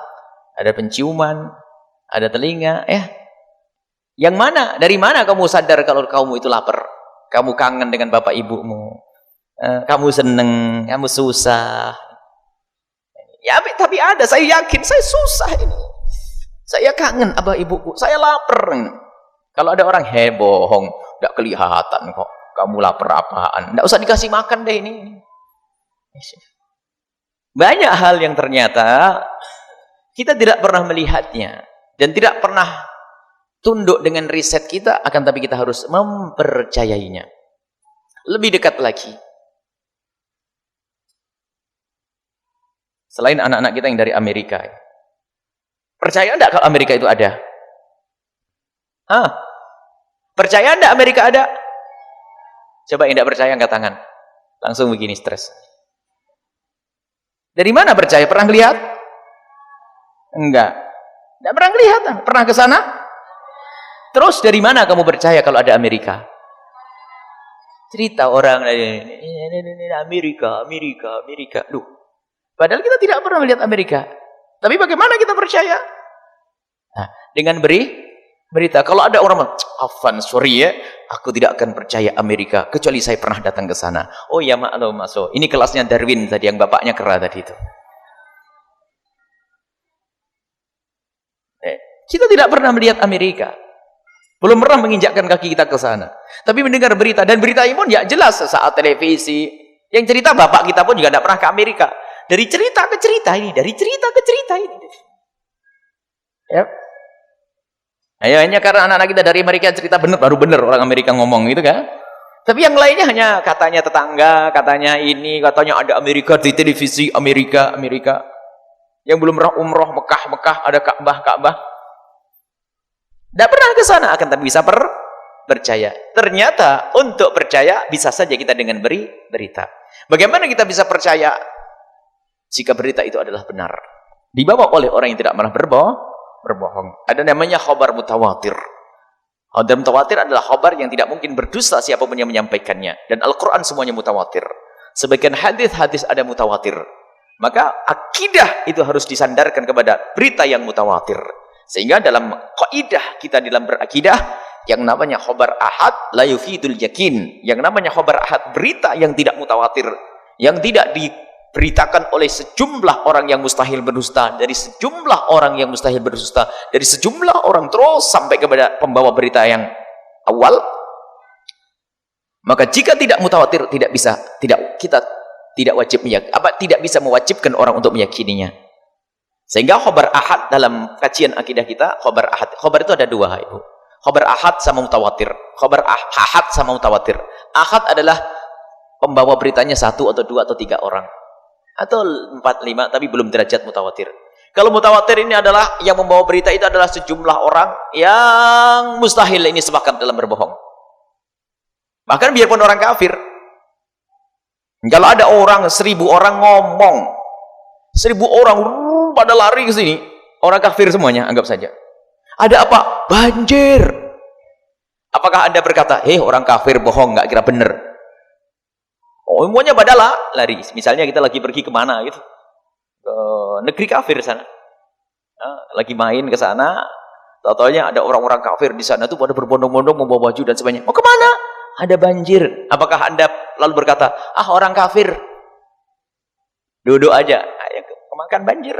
ada penciuman, ada telinga. Yang mana? Dari mana kamu sadar kalau kamu itu lapar? Kamu kangen dengan bapak ibumu. Kamu seneng, kamu susah. Ya, tapi ada, saya yakin, saya susah ini. Saya kangen abah ibuku, saya lapar. Kalau ada orang bohong, tidak kelihatan kok. Kamu lapar apaan? Tidak usah dikasih makan deh ini. Banyak hal yang ternyata kita tidak pernah melihatnya. Dan tidak pernah tunduk dengan riset kita, akan tapi kita harus mempercayainya. Lebih dekat lagi. Selain anak-anak kita yang dari Amerika. Percaya enggak kalau Amerika itu ada? Percaya enggak Amerika ada? Coba yang enggak percaya angkat tangan. Langsung begini stres. Dari mana percaya? Pernah lihat? Enggak. Enggak pernah kelihatan. Pernah ke sana? Terus dari mana kamu percaya kalau ada Amerika? Cerita orang Amerika. Duh. Padahal kita tidak pernah melihat Amerika. Tapi bagaimana kita percaya? Nah, dengan berita. Kalau ada orang Afan, sorry ya, aku tidak akan percaya Amerika kecuali saya pernah datang ke sana. Oh ya maklum, masuk. Ini kelasnya Darwin tadi yang bapaknya kera tadi itu. Kita tidak pernah melihat Amerika. Belum pernah menginjakkan kaki kita ke sana. Tapi mendengar berita, dan berita ini pun ya jelas saat televisi. Yang cerita bapak kita pun juga tidak pernah ke Amerika. Dari cerita ke cerita ini. Ya. Hanya karena anak-anak kita dari Amerika cerita benar, baru benar orang Amerika ngomong gitu kan. Tapi yang lainnya hanya katanya tetangga, katanya ini, katanya ada Amerika di televisi, Amerika. Yang belum pernah umroh Mekah, ada Ka'bah. Tidak pernah ke sana, akan tapi bisa percaya. Ternyata untuk percaya bisa saja kita dengan berita. Bagaimana kita bisa percaya jika berita itu adalah benar? Dibawa oleh orang yang tidak pernah berbohong. Ada namanya khabar mutawatir. Khabar mutawatir adalah khabar yang tidak mungkin berdusta siapapun yang menyampaikannya. Dan Al-Quran semuanya mutawatir. Sebagian hadis ada mutawatir. Maka akidah itu harus disandarkan kepada berita yang mutawatir. Sehingga dalam kaidah kita dalam berakidah, yang namanya khabar ahad la yufidul yakin. Yang namanya khabar ahad, berita yang tidak mutawatir, yang tidak diberitakan oleh sejumlah orang yang mustahil berdusta, dari sejumlah orang yang mustahil berdusta, dari sejumlah orang terus sampai kepada pembawa berita yang awal. Maka jika tidak mutawatir, kita tidak wajib tidak bisa mewajibkan orang untuk meyakininya. Sehingga khabar ahad dalam kajian akidah kita, khabar ahad. Khabar itu ada dua, Ibu. Khabar ahad sama mutawatir. Khabar ahad sama mutawatir. Ahad adalah pembawa beritanya 1 atau 2 atau 3 orang. Atau 4, 5, tapi belum derajat mutawatir. Kalau mutawatir ini adalah yang membawa berita itu adalah sejumlah orang yang mustahil ini sepakat dalam berbohong. Bahkan biarpun orang kafir. Kalau ada orang 1000 orang ngomong, 1000 orang pada lari ke sini, orang kafir semuanya, anggap saja. Ada apa? Banjir. Apakah Anda berkata, orang kafir bohong, nggak kira benar? Oh, semuanya pada lari. Misalnya kita lagi pergi kemana gitu, ke negeri kafir sana, lagi main ke sana, tahu-taunya ada orang-orang kafir di sana tuh pada berbondong-bondong membawa baju dan sebagainya. Mau kemana? Ada banjir. Apakah Anda lalu berkata, orang kafir, duduk aja, makan banjir.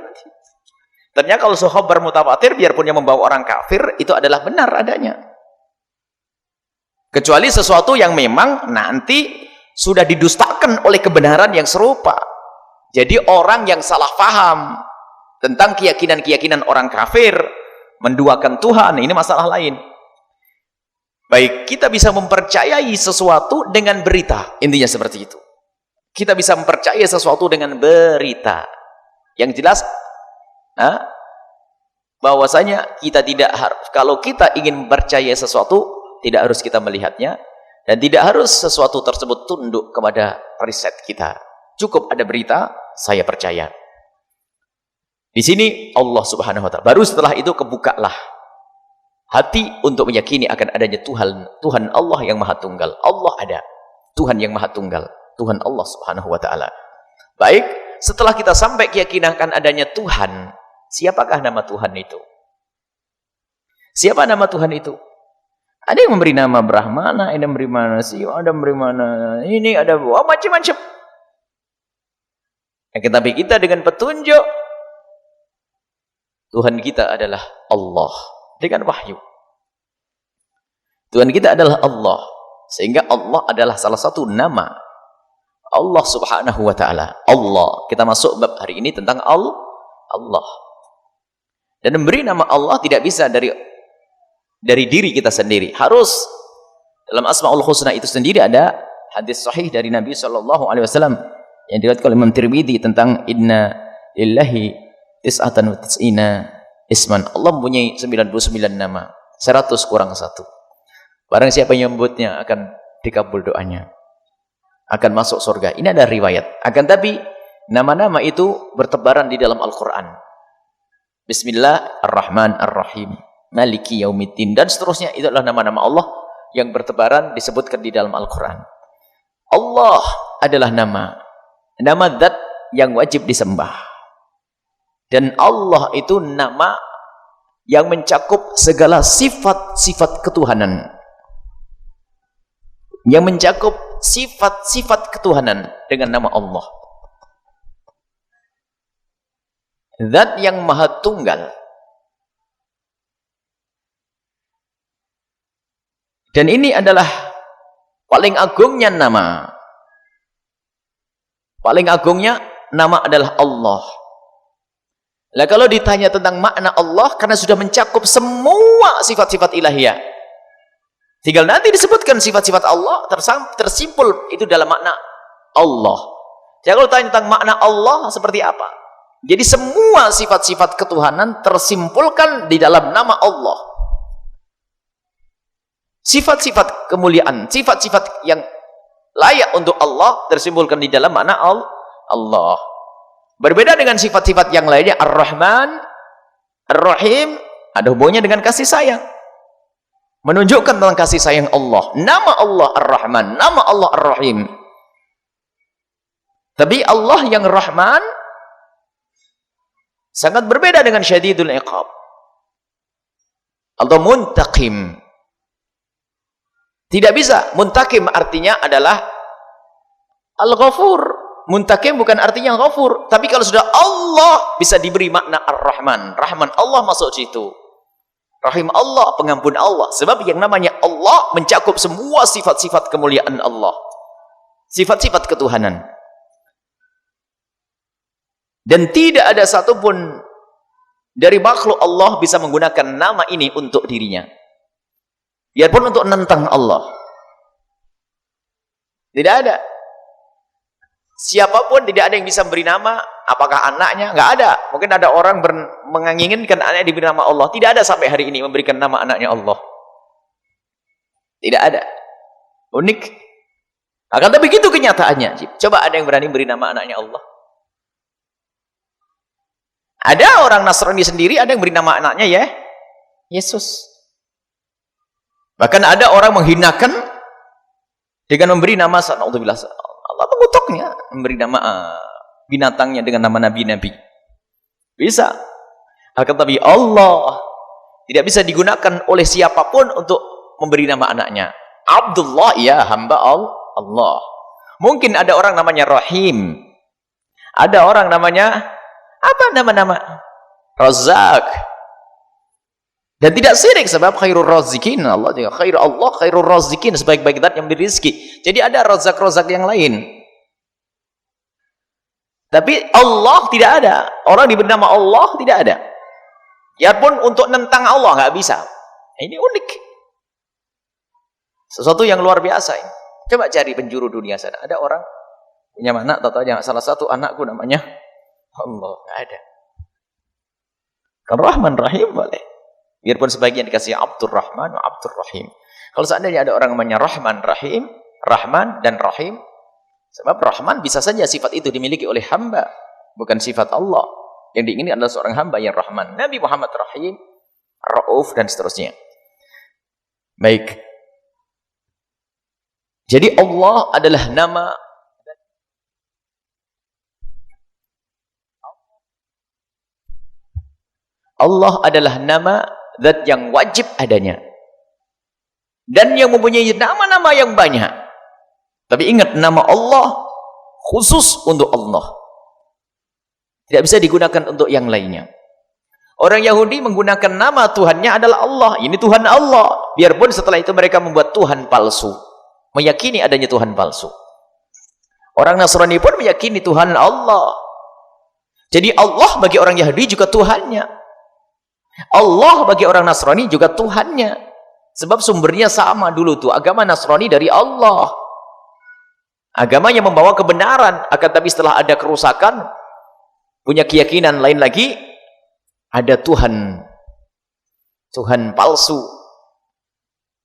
Ternyata kalau khabar mutawatir, biarpun yang membawa orang kafir, itu adalah benar adanya. Kecuali sesuatu yang memang nanti sudah didustakan oleh kebenaran yang serupa. Jadi orang yang salah paham tentang keyakinan-keyakinan orang kafir, menduakan Tuhan, ini masalah lain. Baik, kita bisa mempercayai sesuatu dengan berita. Intinya seperti itu. Kita bisa mempercayai sesuatu dengan berita. Yang jelas, bahwasanya kita tidak harus, kalau kita ingin mempercayai sesuatu, tidak harus kita melihatnya, dan tidak harus sesuatu tersebut tunduk kepada riset kita. Cukup ada berita, saya percaya. Di sini Allah Subhanahu wa Ta'ala. Baru setelah itu kebukalah hati untuk meyakini akan adanya Tuhan Allah yang Maha Tunggal. Allah ada. Tuhan yang Maha Tunggal. Tuhan Allah Subhanahu wa Ta'ala. Baik, setelah kita sampai keyakinan akan adanya Tuhan, siapakah nama Tuhan itu? Siapa nama Tuhan itu? Ada yang memberi nama Brahmana, ada yang memberi mana Siwa, ada yang memberi mana ini, ada macam-macam. Tetapi kita dengan petunjuk, Tuhan kita adalah Allah. Dengan wahyu. Tuhan kita adalah Allah. Sehingga Allah adalah salah satu nama Allah subhanahu wa ta'ala. Allah. Kita masuk bab hari ini tentang Allah. Dan memberi nama Allah tidak bisa dari diri kita sendiri. Harus dalam Asmaul Husna itu sendiri ada hadis sahih dari Nabi SAW yang diriwayatkan oleh Imam Tirmidzi tentang inna lillahi tis'atan wa tis'ina isman. Allah mempunyai 99 nama, 100 kurang 1. Barang siapa yang menyebutnya akan dikabul doanya, akan masuk surga. Ini ada riwayat. Akan tapi nama-nama itu bertebaran di dalam Al-Quran. Bismillahirrahmanirrahim, Maliki Yaumiddin, dan seterusnya. Itu adalah nama-nama Allah yang bertebaran disebutkan di dalam Al-Quran. Allah adalah nama zat yang wajib disembah. Dan Allah itu nama yang mencakup segala sifat-sifat ketuhanan. Yang mencakup sifat-sifat ketuhanan dengan nama Allah. Zat yang maha tunggal. Dan ini adalah paling agungnya nama. Paling agungnya nama adalah Allah. Nah, kalau ditanya tentang makna Allah, karena sudah mencakup semua sifat-sifat ilahiyah, tinggal nanti disebutkan sifat-sifat Allah tersimpul itu dalam makna Allah. Jadi kalau tanya tentang makna Allah seperti apa? Jadi semua sifat-sifat ketuhanan tersimpulkan di dalam nama Allah. Sifat-sifat kemuliaan, sifat-sifat yang layak untuk Allah tersimpulkan di dalam makna Allah. Berbeda dengan sifat-sifat yang lainnya, Ar-Rahman, Ar-Rahim, ada hubungannya dengan kasih sayang. Menunjukkan tentang kasih sayang Allah. Nama Allah Ar-Rahman, nama Allah Ar-Rahim. Tapi Allah yang Rahman sangat berbeda dengan Syadidul Iqab atau Muntaqim. Tidak bisa. Muntaqim artinya adalah Al-Ghafur. Muntaqim bukan artinya Ghafur. Tapi kalau sudah Allah bisa diberi makna Ar-Rahman. Rahman Allah masuk situ. Rahim Allah, pengampun Allah. Sebab yang namanya Allah mencakup semua sifat-sifat kemuliaan Allah. Sifat-sifat ketuhanan. Dan tidak ada satupun dari makhluk Allah bisa menggunakan nama ini untuk dirinya. Biarpun untuk menentang Allah. Tidak ada. Siapapun tidak ada yang bisa memberi nama. Apakah anaknya? Nggak ada. Mungkin ada orang menginginkan anaknya diberi nama Allah. Tidak ada sampai hari ini memberikan nama anaknya Allah. Tidak ada. Unik. Akan tapi begitu kenyataannya. Coba ada yang berani beri nama anaknya Allah. Ada orang Nasrani sendiri, ada yang beri nama anaknya ya Yesus. Bahkan ada orang menghinakan dengan memberi nama Sana'udzubillah. Allah mengutuknya, memberi nama binatangnya dengan nama nabi-nabi. Bisa. Akan tapi Allah tidak bisa digunakan oleh siapapun untuk memberi nama anaknya. Abdullah, ya hamba Allah. Mungkin ada orang namanya Rahim. Ada orang namanya apa nama-nama? Razak. Dan tidak syirik sebab khairur razikin. Allah khairur razikin, sebaik-baik zat yang memberi rezeki. Jadi ada razak-razak yang lain. Tapi Allah tidak ada. Orang diberi nama Allah tidak ada. Biarpun untuk nentang Allah nggak bisa. Ini unik. Sesuatu yang luar biasa ini. Coba cari penjuru dunia sana. Ada orang punya anak, tahu-tahu salah satu anakku namanya Allah, nggak ada. Kan Rahman Rahim boleh. Biarpun sebagian dikasih Abdur Rahman wa Abdur Rahim. Kalau seandainya ada orang namanya Rahman Rahim, Rahman dan Rahim, sebab Rahman bisa saja sifat itu dimiliki oleh hamba, bukan sifat Allah. Yang diinginkan adalah seorang hamba yang Rahman. Nabi Muhammad Rahim, Rauf dan seterusnya. Baik. Jadi Allah adalah nama Allah adalah nama zat yang wajib adanya. Dan yang mempunyai nama-nama yang banyak. Tapi ingat, nama Allah khusus untuk Allah. Tidak bisa digunakan untuk yang lainnya. Orang Yahudi menggunakan nama Tuhannya adalah Allah. Ini Tuhan Allah. Biarpun setelah itu mereka membuat Tuhan palsu. Meyakini adanya Tuhan palsu. Orang Nasrani pun meyakini Tuhan Allah. Jadi Allah bagi orang Yahudi juga Tuhannya. Allah bagi orang Nasrani juga Tuhannya. Sebab sumbernya sama dulu tuh. Agama Nasrani dari Allah. Agama yang membawa kebenaran. Akan tapi setelah ada kerusakan, punya keyakinan lain lagi, ada Tuhan palsu.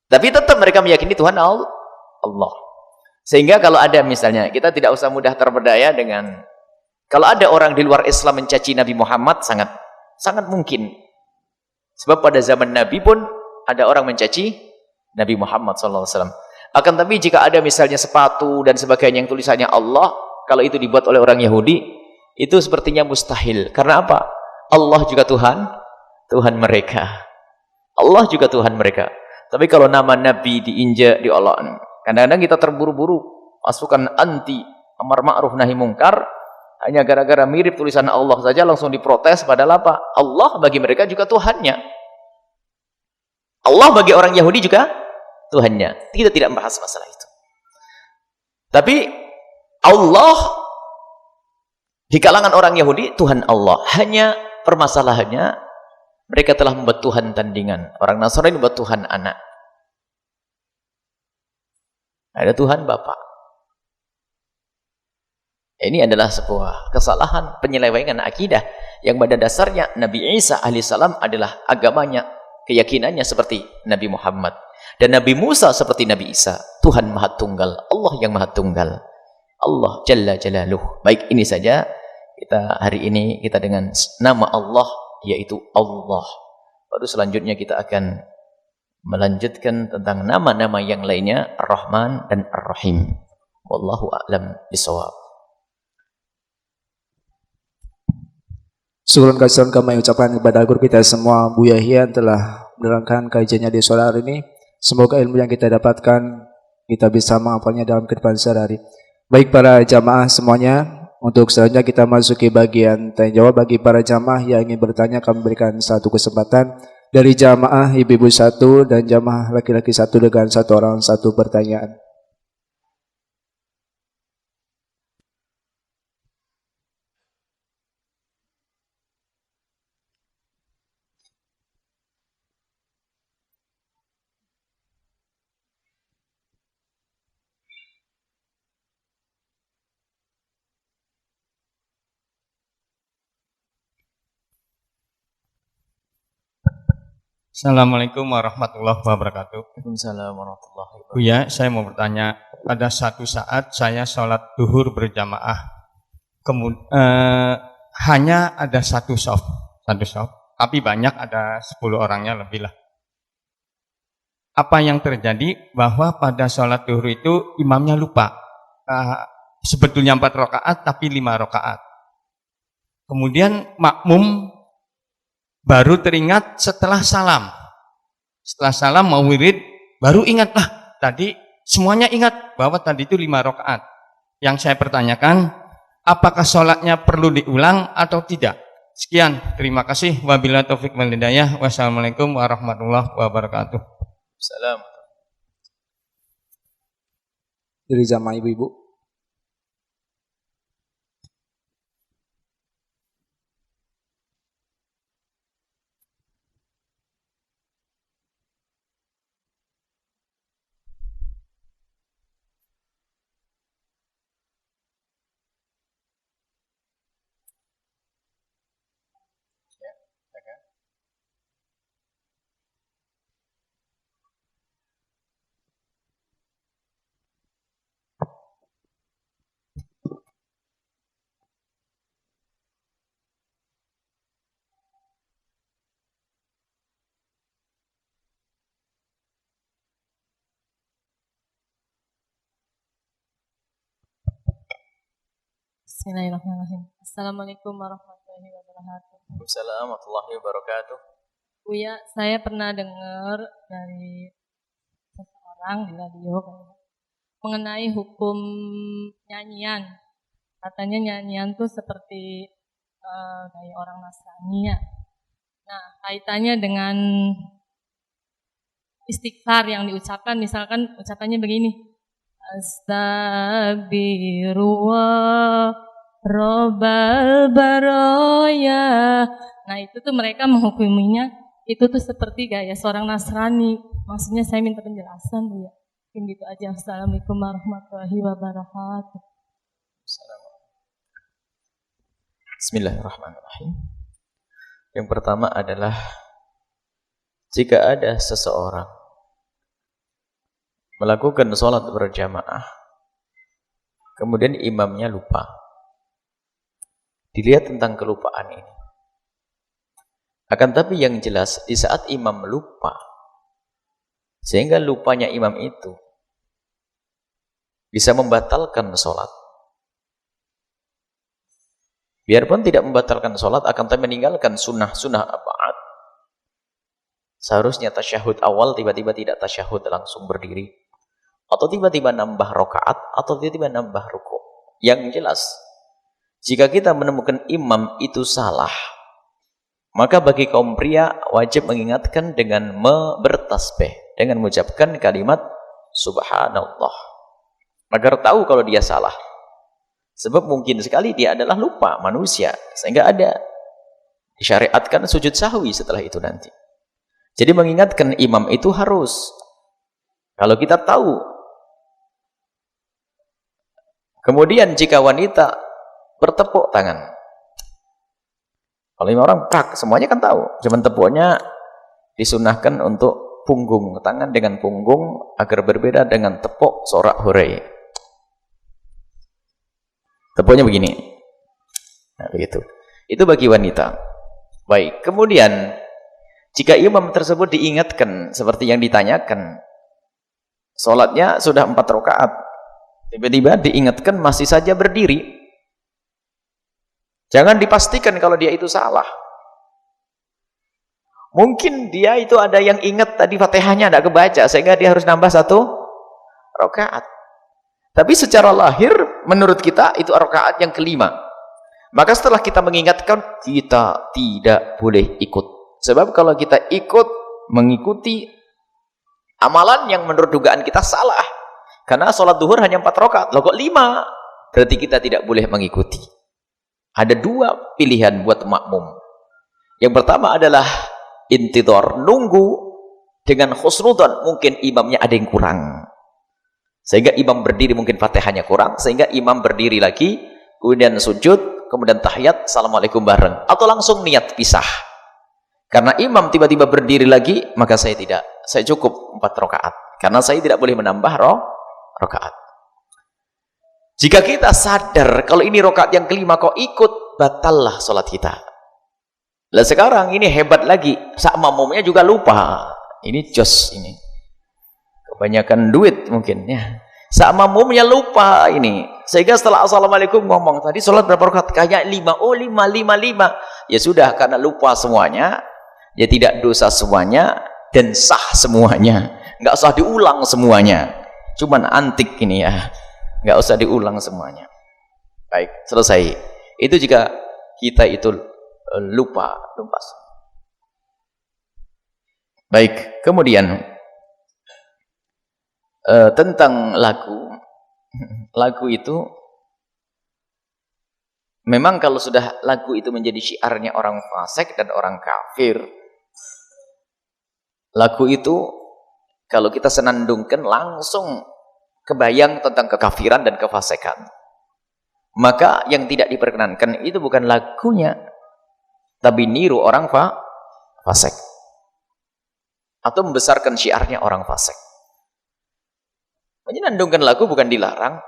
Tapi tetap mereka meyakini Tuhan Allah. Sehingga kalau ada misalnya, kita tidak usah mudah terpedaya dengan, kalau ada orang di luar Islam mencaci Nabi Muhammad, sangat mungkin. Sebab pada zaman Nabi pun ada orang mencaci Nabi Muhammad SAW. Akan tapi jika ada misalnya sepatu dan sebagainya yang tulisannya Allah, kalau itu dibuat oleh orang Yahudi, itu sepertinya mustahil. Karena apa? Allah juga Tuhan mereka. Allah juga Tuhan mereka. Tapi kalau nama Nabi diinjak, diolok, kadang-kadang kita terburu-buru pasukan anti amar ma'ruf nahi mungkar, hanya gara-gara mirip tulisan Allah saja langsung diprotes. Padahal apa? Allah bagi mereka juga Tuhannya. Allah bagi orang Yahudi juga Tuhannya. Kita tidak membahas masalah itu. Tapi Allah di kalangan orang Yahudi Tuhan Allah. Hanya permasalahannya mereka telah membuat Tuhan tandingan. Orang Nasrani membuat Tuhan anak. Ada Tuhan Bapa. Ini adalah sebuah kesalahan penyelewengan akidah yang pada dasarnya Nabi Isa alaihissalam adalah agamanya, keyakinannya seperti Nabi Muhammad, dan Nabi Musa seperti Nabi Isa. Tuhan Maha Tunggal, Allah yang Maha Tunggal, Allah Jalla Jalaluh. Baik, ini saja kita hari ini kita dengan nama Allah, yaitu Allah. Baru selanjutnya kita akan melanjutkan tentang nama-nama yang lainnya, Ar-Rahman dan Ar-Rahim. Wallahu a'lam bishawab. Syukur kasihan kami ucapkan kepada guru kita semua, Bu Yahya, telah menerangkan kajiannya di sore hari ini. Semoga ilmu yang kita dapatkan kita bisa menghafalnya dalam kehidupan sehari-hari. Baik para jamaah semuanya, untuk selanjutnya kita masuki bagian tanya jawab. Bagi para jamaah yang ingin bertanya, kami berikan satu kesempatan. Dari jamaah ibu-ibu satu dan jamaah laki-laki satu dengan satu orang satu pertanyaan. Assalamualaikum warahmatullahi wabarakatuh. Waalaikumsalam warahmatullahi wabarakatuh. Buya, saya mau bertanya, pada satu saat saya sholat duhur berjamaah, hanya ada satu shaf, tapi banyak, ada 10 orangnya lebih lah. Apa yang terjadi bahwa pada sholat duhur itu imamnya lupa, sebetulnya 4 rakaat tapi 5 rakaat. Kemudian makmum baru teringat setelah salam. Setelah salam mau wirid, baru ingat, tadi semuanya ingat bahwa tadi itu 5 rakaat. Yang saya pertanyakan, apakah sholatnya perlu diulang atau tidak? Sekian, terima kasih. Wabillahi taufiq wal hidayah. Wassalamualaikum warahmatullahi wabarakatuh. Salam. Dari jamaah ibu-ibu. Bismillahirrahmanirrahim. Assalamualaikum warahmatullahi wabarakatuh. Waalaikumsalam warahmatullahi wabarakatuh. Buya, saya pernah dengar dari seseorang di radio mengenai hukum nyanyian. Katanya nyanyian tuh seperti kayak orang Nasrani ya. Nah, kaitannya dengan istighfar yang diucapkan, misalkan ucapannya begini, Astagfirullah Robbal Baroya. Nah, itu tuh mereka menghukuminya itu tuh seperti gaya seorang Nasrani. Maksudnya saya minta penjelasan Bu ya. Mungkin gitu aja. Assalamualaikum warahmatullahi wabarakatuh. Bismillahirrahmanirrahim. Yang pertama adalah jika ada seseorang melakukan sholat berjamaah, kemudian imamnya lupa, dilihat tentang kelupaan ini. Akan tapi yang jelas, di saat imam lupa, sehingga lupanya imam itu bisa membatalkan sholat. Biarpun tidak membatalkan sholat, akan tapi meninggalkan sunnah-sunnah ba'd. Seharusnya tasyahud awal tiba-tiba tidak tasyahud, langsung berdiri. Atau tiba-tiba nambah rakaat, atau tiba-tiba nambah ruku'. Yang jelas, jika kita menemukan imam itu salah, maka bagi kaum pria wajib mengingatkan dengan bertasbih, dengan mengucapkan kalimat subhanallah, agar tahu kalau dia salah. Sebab mungkin sekali dia adalah lupa manusia, sehingga ada disyariatkan sujud sahwi setelah itu nanti. Jadi mengingatkan imam itu harus. Kalau kita tahu. Kemudian jika wanita bertepuk tangan. Kalau 5 orang prak, semuanya kan tahu. Cuman tepuknya disunahkan untuk punggung, tangan dengan punggung agar berbeda dengan tepuk sorak hurai. Tepuknya begini. Nah, begitu. Itu bagi wanita. Baik, kemudian jika imam tersebut diingatkan seperti yang ditanyakan, sholatnya sudah 4 rakaat, tiba-tiba diingatkan masih saja berdiri, jangan dipastikan kalau dia itu salah. Mungkin dia itu ada yang ingat tadi Fatihahnya tidak kebaca, sehingga dia harus nambah 1 rakaat. Tapi secara lahir menurut kita itu rakaat yang kelima. Maka setelah kita mengingatkan, kita tidak boleh ikut. Sebab kalau kita ikut mengikuti amalan yang menurut dugaan kita salah, karena sholat duhur hanya 4 rakaat, loh kok 5? Berarti kita tidak boleh mengikuti. Ada 2 pilihan buat makmum. Yang pertama adalah intidhar, nunggu dengan khusnudzon, mungkin imamnya ada yang kurang, sehingga imam berdiri, mungkin Fatihahnya kurang, sehingga imam berdiri lagi, kemudian sujud, kemudian tahiyat, assalamualaikum bareng, atau langsung niat pisah. Karena imam tiba-tiba berdiri lagi, maka saya tidak, saya cukup 4 rakaat, karena saya tidak boleh menambah rakaat. Jika kita sadar kalau ini rakaat yang kelima kok ikut, batallah sholat kita. Lah sekarang ini hebat lagi, sak makmumnya juga lupa. Ini jos ini. Kebanyakan duit mungkin ya. Sak makmumnya lupa ini. Sehingga setelah assalamualaikum ngomong, tadi sholat berapa rakaat? Kayak 5. Oh 5. Ya sudah, karena lupa semuanya, ya tidak dosa semuanya dan sah semuanya. Nggak usah diulang semuanya. Cuman antik ini ya. Nggak usah diulang semuanya. Baik, selesai. Itu jika kita itu lupa. Baik, kemudian tentang lagu itu memang kalau sudah lagu itu menjadi syiarnya orang fasik dan orang kafir, lagu itu kalau kita senandungkan langsung kebayang tentang kekafiran dan kefasikan. Maka yang tidak diperkenankan itu bukan lagunya, tapi niru orang fasik atau membesarkan syiarnya orang fasik. Menyenandungkan lagu bukan dilarang.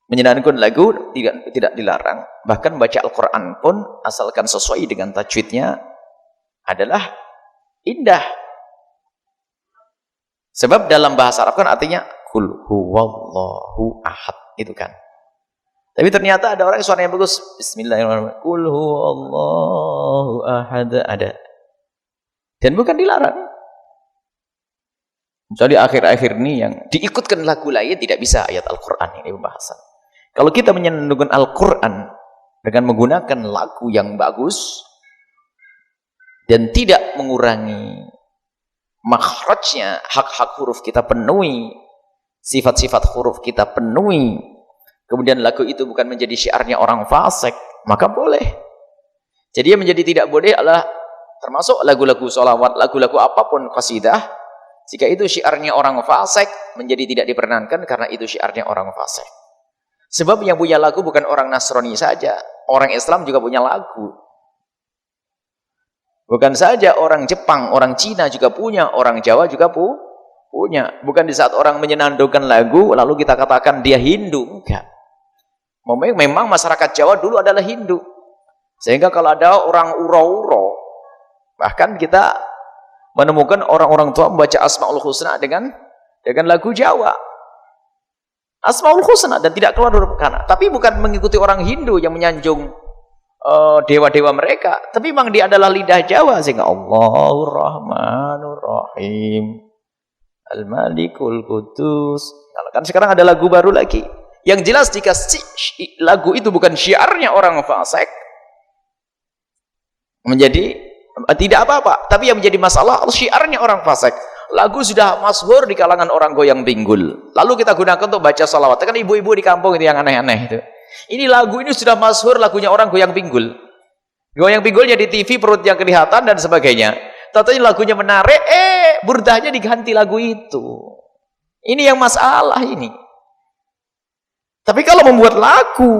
Menyenandungkan lagu tidak dilarang. Bahkan baca Al-Quran pun asalkan sesuai dengan tajwidnya adalah indah. Sebab dalam bahasa Arab kan artinya Qul huwallahu ahad, itu kan. Tapi ternyata ada orang yang suaranya bagus, bismillahirrahmanirrahim, Qul huwallahu ahad, ada. Dan bukan dilarang. Jadi akhir-akhir ini yang diikutkan lagu lain tidak bisa ayat Al-Quran ini pembahasan. Kalau kita menyenandungkan Al-Quran dengan menggunakan lagu yang bagus dan tidak mengurangi makhrajnya, hak-hak huruf kita penuhi, sifat-sifat huruf kita penuhi, kemudian lagu itu bukan menjadi syiarnya orang fasik, maka boleh. Jadi yang menjadi tidak boleh adalah termasuk lagu-lagu sholawat, lagu-lagu apapun qasidah, jika itu syiarnya orang fasik menjadi tidak diperkenankan karena itu syiarnya orang fasik. Sebab yang punya lagu bukan orang Nasrani saja, orang Islam juga punya lagu. Bukan saja orang Jepang, orang Cina juga punya, orang Jawa juga punya. Bukan di saat orang menyenandungkan lagu, lalu kita katakan dia Hindu. Enggak. Memang masyarakat Jawa dulu adalah Hindu. Sehingga kalau ada orang uro-uro, bahkan kita menemukan orang-orang tua membaca Asmaul Husna dengan lagu Jawa. Asmaul Husna dan tidak keluar dari kana. Tapi bukan mengikuti orang Hindu yang menyanjung dewa-dewa mereka, tapi memang dia adalah lidah Jawa, sehingga Allahur Rahmanur Rahim Al-Malikul Qudus. Kalau kan sekarang ada lagu baru lagi. Yang jelas jika lagu itu bukan syiarnya orang fasik, menjadi tidak apa-apa. Tapi yang menjadi masalah syiarnya orang fasik. Lagu sudah masyhur di kalangan orang goyang pinggul, lalu kita gunakan untuk baca salawat. Kan ibu-ibu di kampung itu yang aneh-aneh itu. Ini lagu ini sudah masyhur, lagunya orang goyang pinggul. Goyang pinggulnya di TV, perut yang kelihatan dan sebagainya. Tentunya lagunya menarik, burdahnya diganti lagu itu. Ini yang masalah ini. Tapi kalau membuat lagu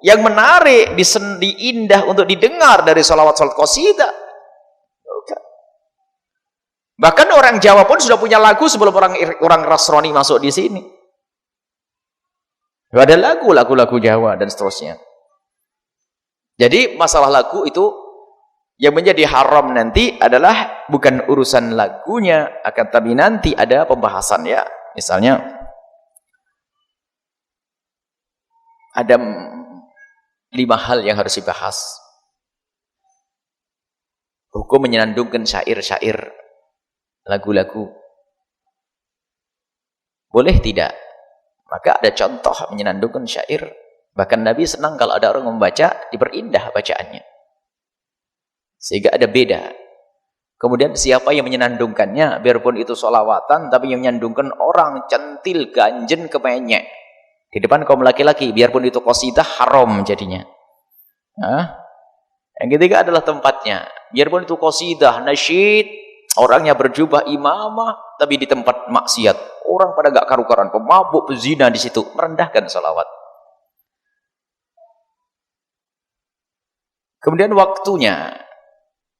yang menarik, indah untuk didengar dari salawat-salawat qasidah. Bahkan orang Jawa pun sudah punya lagu sebelum orang Nasrani masuk di sini. Ada lagu-lagu Jawa dan seterusnya. Jadi masalah lagu itu yang menjadi haram nanti adalah bukan urusan lagunya, akan tapi nanti ada pembahasan ya. Misalnya ada 5 hal yang harus dibahas. Hukum menyenandungkan syair-syair, lagu-lagu. Boleh tidak? Maka ada contoh menyenandungkan syair. Bahkan Nabi senang kalau ada orang membaca, diperindah bacaannya. Sehingga ada beda. Kemudian siapa yang menyenandungkannya, biarpun itu sholawatan, tapi yang menyandungkan orang centil, ganjen, kemenyek. Di depan kaum laki-laki, biarpun itu qasidah, haram jadinya. Nah, yang ketiga adalah tempatnya. Biarpun itu qasidah, nasyid, orangnya berjubah imamah, tapi di tempat maksiat. Orang pada gak karu-karuan, pemabuk, pezina di situ, merendahkan salawat. Kemudian waktunya,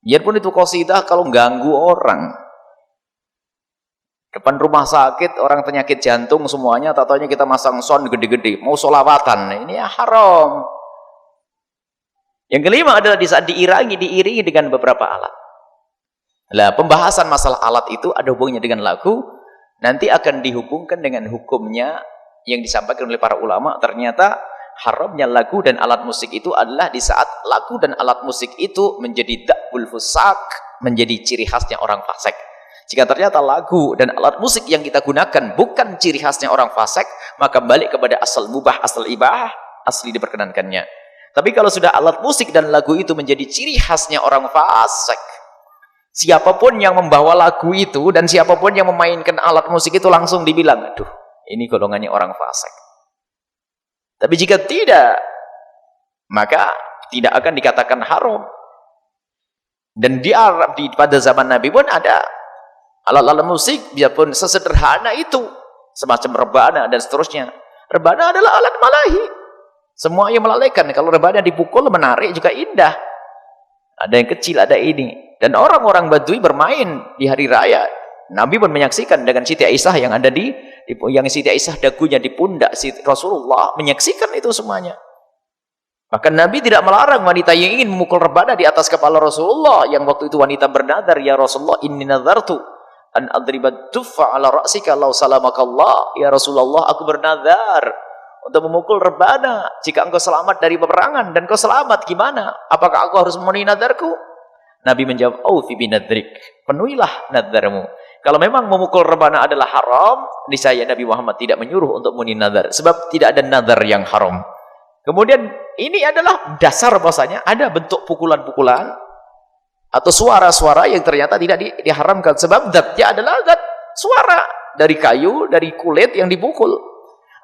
biarpun itu qasidah, kalau ganggu orang, depan rumah sakit, orang penyakit jantung semuanya, tatanya kita masang sound gede-gede, mau sholawatan, ini ya haram. Yang kelima adalah di saat diiringi dengan beberapa alat. Nah, pembahasan masalah alat itu ada hubungannya dengan lagu, nanti akan dihubungkan dengan hukumnya yang disampaikan oleh para ulama. Ternyata haramnya lagu dan alat musik itu adalah di saat lagu dan alat musik itu menjadi da'bul fusak, menjadi ciri khasnya orang fasik. Jika ternyata lagu dan alat musik yang kita gunakan bukan ciri khasnya orang fasik, maka balik kepada asal mubah, asal ibah, asli diperkenankannya. Tapi kalau sudah alat musik dan lagu itu menjadi ciri khasnya orang fasik, siapapun yang membawa lagu itu dan siapapun yang memainkan alat musik itu langsung dibilang, aduh, ini golongannya orang fasik. Tapi jika tidak, maka tidak akan dikatakan haram. Dan di Arab, pada zaman Nabi pun ada alat-alat musik, biarpun sesederhana itu, semacam rebana dan seterusnya. Rebana adalah alat malahi. Semua yang melalaikan. Kalau rebana dipukul, menarik juga indah. Ada yang kecil, ada ini. Dan orang-orang Badui bermain di hari raya. Nabi pun menyaksikan dengan Siti Aisyah yang ada yang Siti Aisyah dagunya di pundak Rasulullah, menyaksikan itu semuanya. Bahkan Nabi tidak melarang wanita yang ingin memukul rebana di atas kepala Rasulullah, yang waktu itu wanita bernadar, ya Rasulullah, inni nadartu an adribat tuffa ala ra'sika law salamakallah. Ya Rasulullah, aku bernadar untuk memukul rebana jika engkau selamat dari peperangan, dan kau selamat, gimana? Apakah aku harus memenuhi nadarku? Nabi menjawab, "Aufi binadrik." Penuhilah nadarmu. Kalau memang memukul rebana adalah haram, niscaya Nabi Muhammad tidak menyuruh untuk memenuhi nadar, sebab tidak ada nadar yang haram. Kemudian ini adalah dasar bahasanya ada bentuk pukulan-pukulan atau suara-suara yang ternyata tidak diharamkan, sebab zatnya adalah zat suara dari kayu, dari kulit yang dipukul.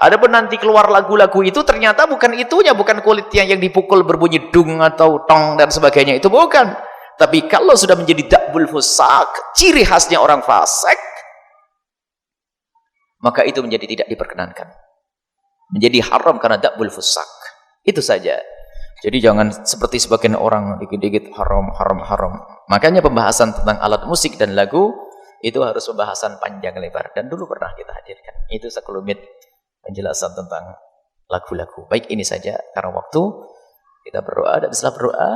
Adapun nanti keluar lagu-lagu itu ternyata bukan itunya, bukan kulitnya yang dipukul berbunyi dung atau tong dan sebagainya, itu bukan. Tapi kalau sudah menjadi da'bul fusak, ciri khasnya orang fasik, maka itu menjadi tidak diperkenankan, menjadi haram karena da'bul fusak. Itu saja. Jadi jangan seperti sebagian orang dikit-dikit haram. Makanya pembahasan tentang alat musik dan lagu itu harus pembahasan panjang lebar, dan dulu pernah kita hadirkan. Itu sekelumit penjelasan tentang lagu-lagu. Baik, ini saja karena waktu. Kita berdoa, dan setelah berdoa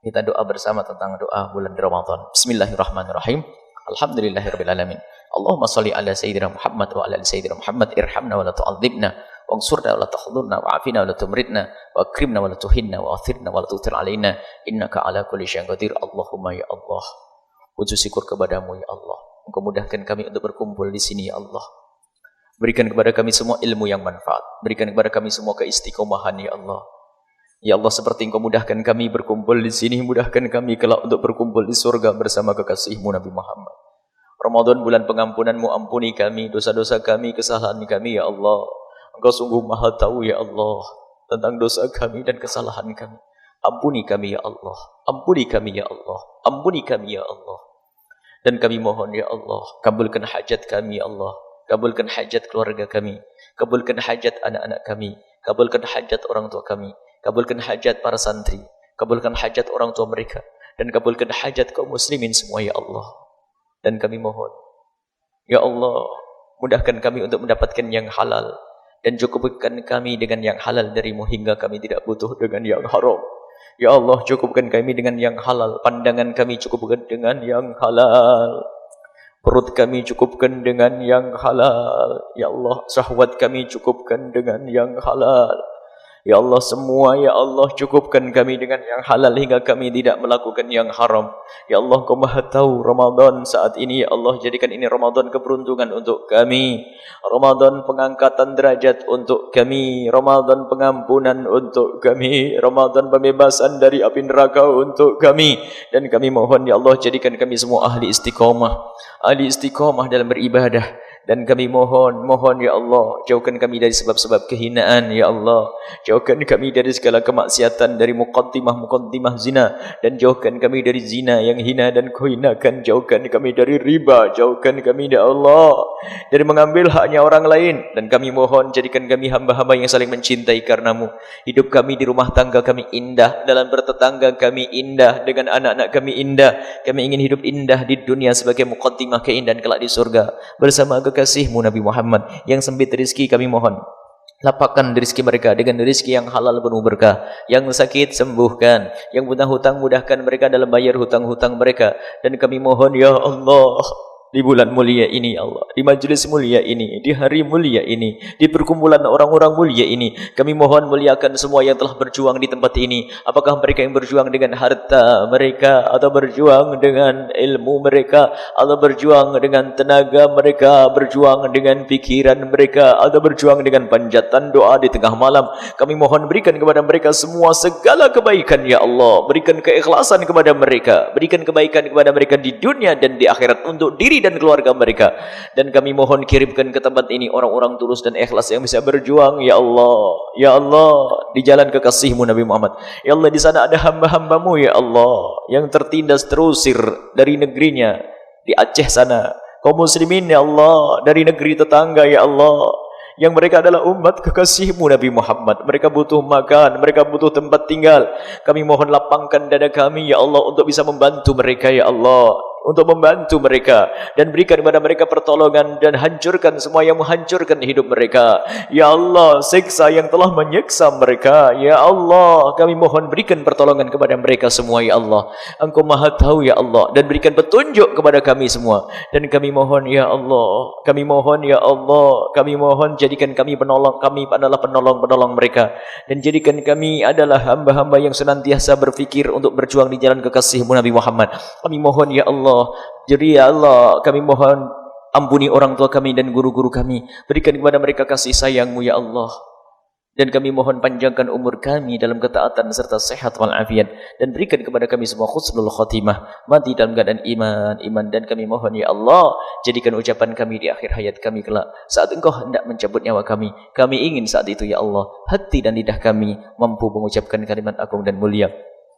kita doa bersama tentang doa bulan Ramadan. Bismillahirrahmanirrahim. Alhamdulillahirabbil alamin. Allahumma shalli ala sayyidina Muhammad wa ala ali sayyidina Muhammad. Irhamna wa la tu'adzibna, wangsurna wa la tahdhurna, wa'afina wa la tumritna, wa akrimna wa la tuhinna, wa athirna wa la tu'thir alaina, innaka ala kulli syai'in qadir. Allahumma ya Allah, puji syukur kepadamu ya Allah. Engkau mudahkan kami untuk berkumpul di sini ya Allah. Berikan kepada kami semua ilmu yang manfaat. Berikan kepada kami semua keistiqomahan ya Allah. Ya Allah, seperti Engkau mudahkan kami berkumpul di sini, mudahkan kami kelak untuk berkumpul di surga bersama kekasihmu Nabi Muhammad. Ramadan bulan pengampunanmu, ampuni kami dosa-dosa kami, kesalahan kami ya Allah. Engkau sungguh maha tahu ya Allah tentang dosa kami dan kesalahan kami. Ampuni kami ya Allah, ampuni kami ya Allah, ampuni kami ya Allah. Dan kami mohon ya Allah, kabulkan hajat kami ya Allah. Kabulkan hajat keluarga kami, kabulkan hajat anak-anak kami, kabulkan hajat orang tua kami, kabulkan hajat para santri, kabulkan hajat orang tua mereka, dan kabulkan hajat kaum muslimin semua ya Allah. Dan kami mohon ya Allah, mudahkan kami untuk mendapatkan yang halal, dan cukupkan kami dengan yang halal darimu hingga kami tidak butuh dengan yang haram. Ya Allah, cukupkan kami dengan yang halal, pandangan kami cukupkan dengan yang halal, perut kami cukupkan dengan yang halal. Ya Allah, syahwat kami cukupkan dengan yang halal. Ya Allah, semua ya Allah, cukupkan kami dengan yang halal hingga kami tidak melakukan yang haram. Ya Allah, Kau maha tahu Ramadan saat ini ya Allah, jadikan ini Ramadan keberuntungan untuk kami, Ramadan pengangkatan derajat untuk kami, Ramadan pengampunan untuk kami, Ramadan pembebasan dari api neraka untuk kami. Dan kami mohon ya Allah, jadikan kami semua ahli istiqomah dalam beribadah. Dan kami mohon ya Allah, jauhkan kami dari sebab-sebab kehinaan ya Allah. Jauhkan kami dari segala kemaksiatan, dari muqaddimah zina, dan jauhkan kami dari zina yang hina dan kau hinakan. Jauhkan kami dari riba, jauhkan kami ya Allah dari mengambil haknya orang lain. Dan kami mohon jadikan kami hamba-hamba yang saling mencintai karenamu. Hidup kami di rumah tangga kami indah, dalam bertetangga kami indah, dengan anak-anak kami indah. Kami ingin hidup indah di dunia sebagai muqaddimah keindahan kelak di surga bersama kekasihmu Nabi Muhammad. Yang sempit rezeki kami mohon lapangkan rezeki mereka dengan rezeki yang halal penuh berkah. Yang sakit sembuhkan, yang punya hutang mudahkan mereka dalam bayar hutang-hutang mereka. Dan kami mohon ya Allah, di bulan mulia ini ya Allah, di majlis mulia ini, di hari mulia ini, di perkumpulan orang-orang mulia ini, kami mohon muliakan semua yang telah berjuang di tempat ini. Apakah mereka yang berjuang dengan harta mereka, atau berjuang dengan ilmu mereka, atau berjuang dengan tenaga mereka, berjuang dengan pikiran mereka, atau berjuang dengan panjatan doa di tengah malam, kami mohon berikan kepada mereka semua segala kebaikan ya Allah. Berikan keikhlasan kepada mereka, berikan kebaikan kepada mereka di dunia dan di akhirat untuk diri dan keluarga mereka. Dan kami mohon kirimkan ke tempat ini orang-orang tulus dan ikhlas yang bisa berjuang ya Allah di jalan kekasihmu Nabi Muhammad. Ya Allah, di sana ada hamba-hambamu ya Allah yang tertindas terusir dari negerinya di Aceh sana, kaum muslimin ya Allah dari negeri tetangga ya Allah, yang mereka adalah umat kekasihmu Nabi Muhammad. Mereka butuh makan, mereka butuh tempat tinggal. Kami mohon lapangkan dada kami ya Allah untuk bisa membantu mereka ya Allah, untuk membantu mereka, dan berikan kepada mereka pertolongan, dan hancurkan semua yang menghancurkan hidup mereka ya Allah. Siksa yang telah menyiksa mereka ya Allah, kami mohon berikan pertolongan kepada mereka semua ya Allah. Engkau maha tahu ya Allah, dan berikan petunjuk kepada kami semua. Dan kami mohon ya Allah, kami mohon ya Allah, kami mohon jadikan kami penolong, kami adalah penolong-penolong mereka, dan jadikan kami adalah hamba-hamba yang senantiasa berfikir untuk berjuang di jalan kekasihmu Nabi Muhammad. Kami mohon ya Allah, jadi ya Allah, kami mohon ampuni orang tua kami dan guru-guru kami. Berikan kepada mereka kasih sayangmu ya Allah. Dan kami mohon panjangkan umur kami dalam ketaatan serta sehat walafiat. Dan berikan kepada kami semua husnul khotimah. Mati dalam keadaan iman. Dan kami mohon ya Allah, jadikan ucapan kami di akhir hayat kami kelak. Saat Engkau hendak mencabut nyawa kami. Kami ingin saat itu ya Allah, hati dan lidah kami mampu mengucapkan kalimat agung dan mulia.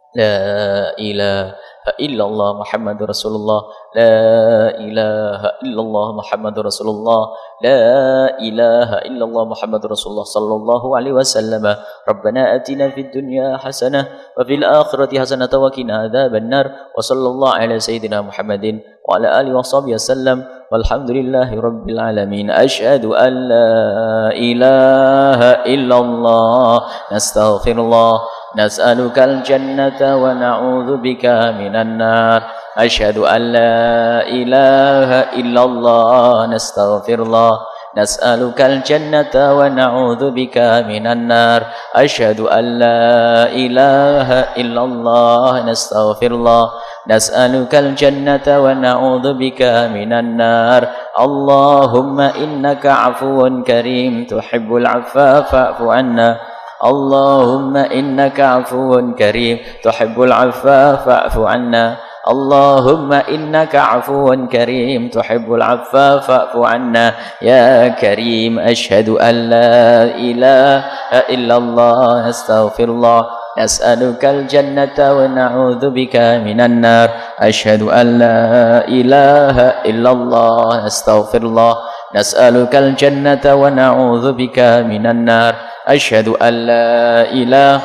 La ilaha illallah Muhammadur Rasulullah. La ilaha illallah Muhammadur Rasulullah. La ilaha illallah Muhammadur Rasulullah sallallahu alaihi wasallam. Rabbana atina fid dunya hasanah wa fil akhirati hasanah wa qina adzabannar. Wa sallallahu ala sayyidina Muhammadin wa ala alihi washabihi wasallam. Walhamdulillahi rabbil alamin. Asyhadu an la ilaha illallah. Nastaghfirullah. نسألك الجنة ونعوذ بك من النار أشهد أن لا إله إلا الله نستغفر الله نسألك الجنة ونعوذ بك من النار أشهد أن لا إله إلا الله نستغفر الله نسألك الجنة ونعوذ بك من النار اللهم إنك عفو كريم تحب العفو فاعف عنا اللهم إنك عفو كريم تحب العفو فاعف عنا اللهم إنك عفو كريم تحب العفو فاعف عنا يا كريم أشهد أن لا إله إلا الله نستغفر الله نسألك الجنة ونعوذ بك من النار أشهد أن لا إله إلا الله نستغفر الله نسألك الجنة ونعوذ بك من النار أشهد أن لا إله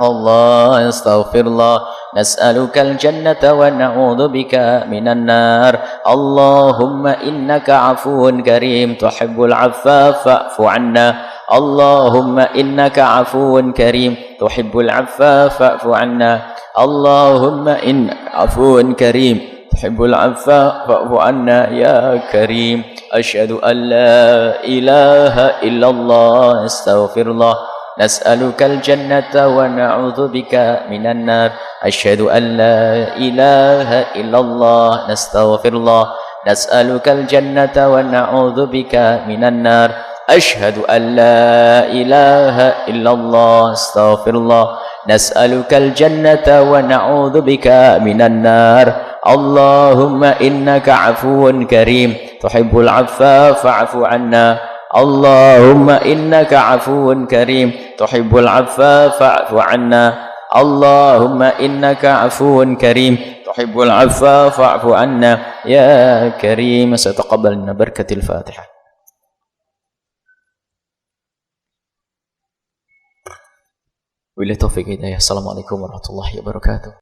الله نستغفر الله نسألك الجنة ونعوذ بك من النار اللهم إنك عفو كريم تحب العفو فاعف عنا اللهم إنك عفو كريم تحب العفو فاعف عنا اللهم إنك عفو كريم تحب العفو فاعف عنا يا كريم أشهد أن لا إله إلا الله نستغفر الله نسألك الجنة ونعوذ بك من النار أشهد أن لا إله إلا الله نستغفر الله نسألك الجنة ونعوذ بك من النار أشهد أن لا إله إلا الله استغفر الله نسألك الجنة ونعوذ بك من النار اللهم إنك عفو كريم تحب العفو فاعف عنا اللهم إنك عفو كريم تحب العفو فاعف عنا اللهم إنك عفو كريم تحب العفو فاعف عنا يا كريم ستقبل لنا بركة الفاتحة. Wabillahi taufiq hidayah. Assalamualaikum warahmatullahi wabarakatuh.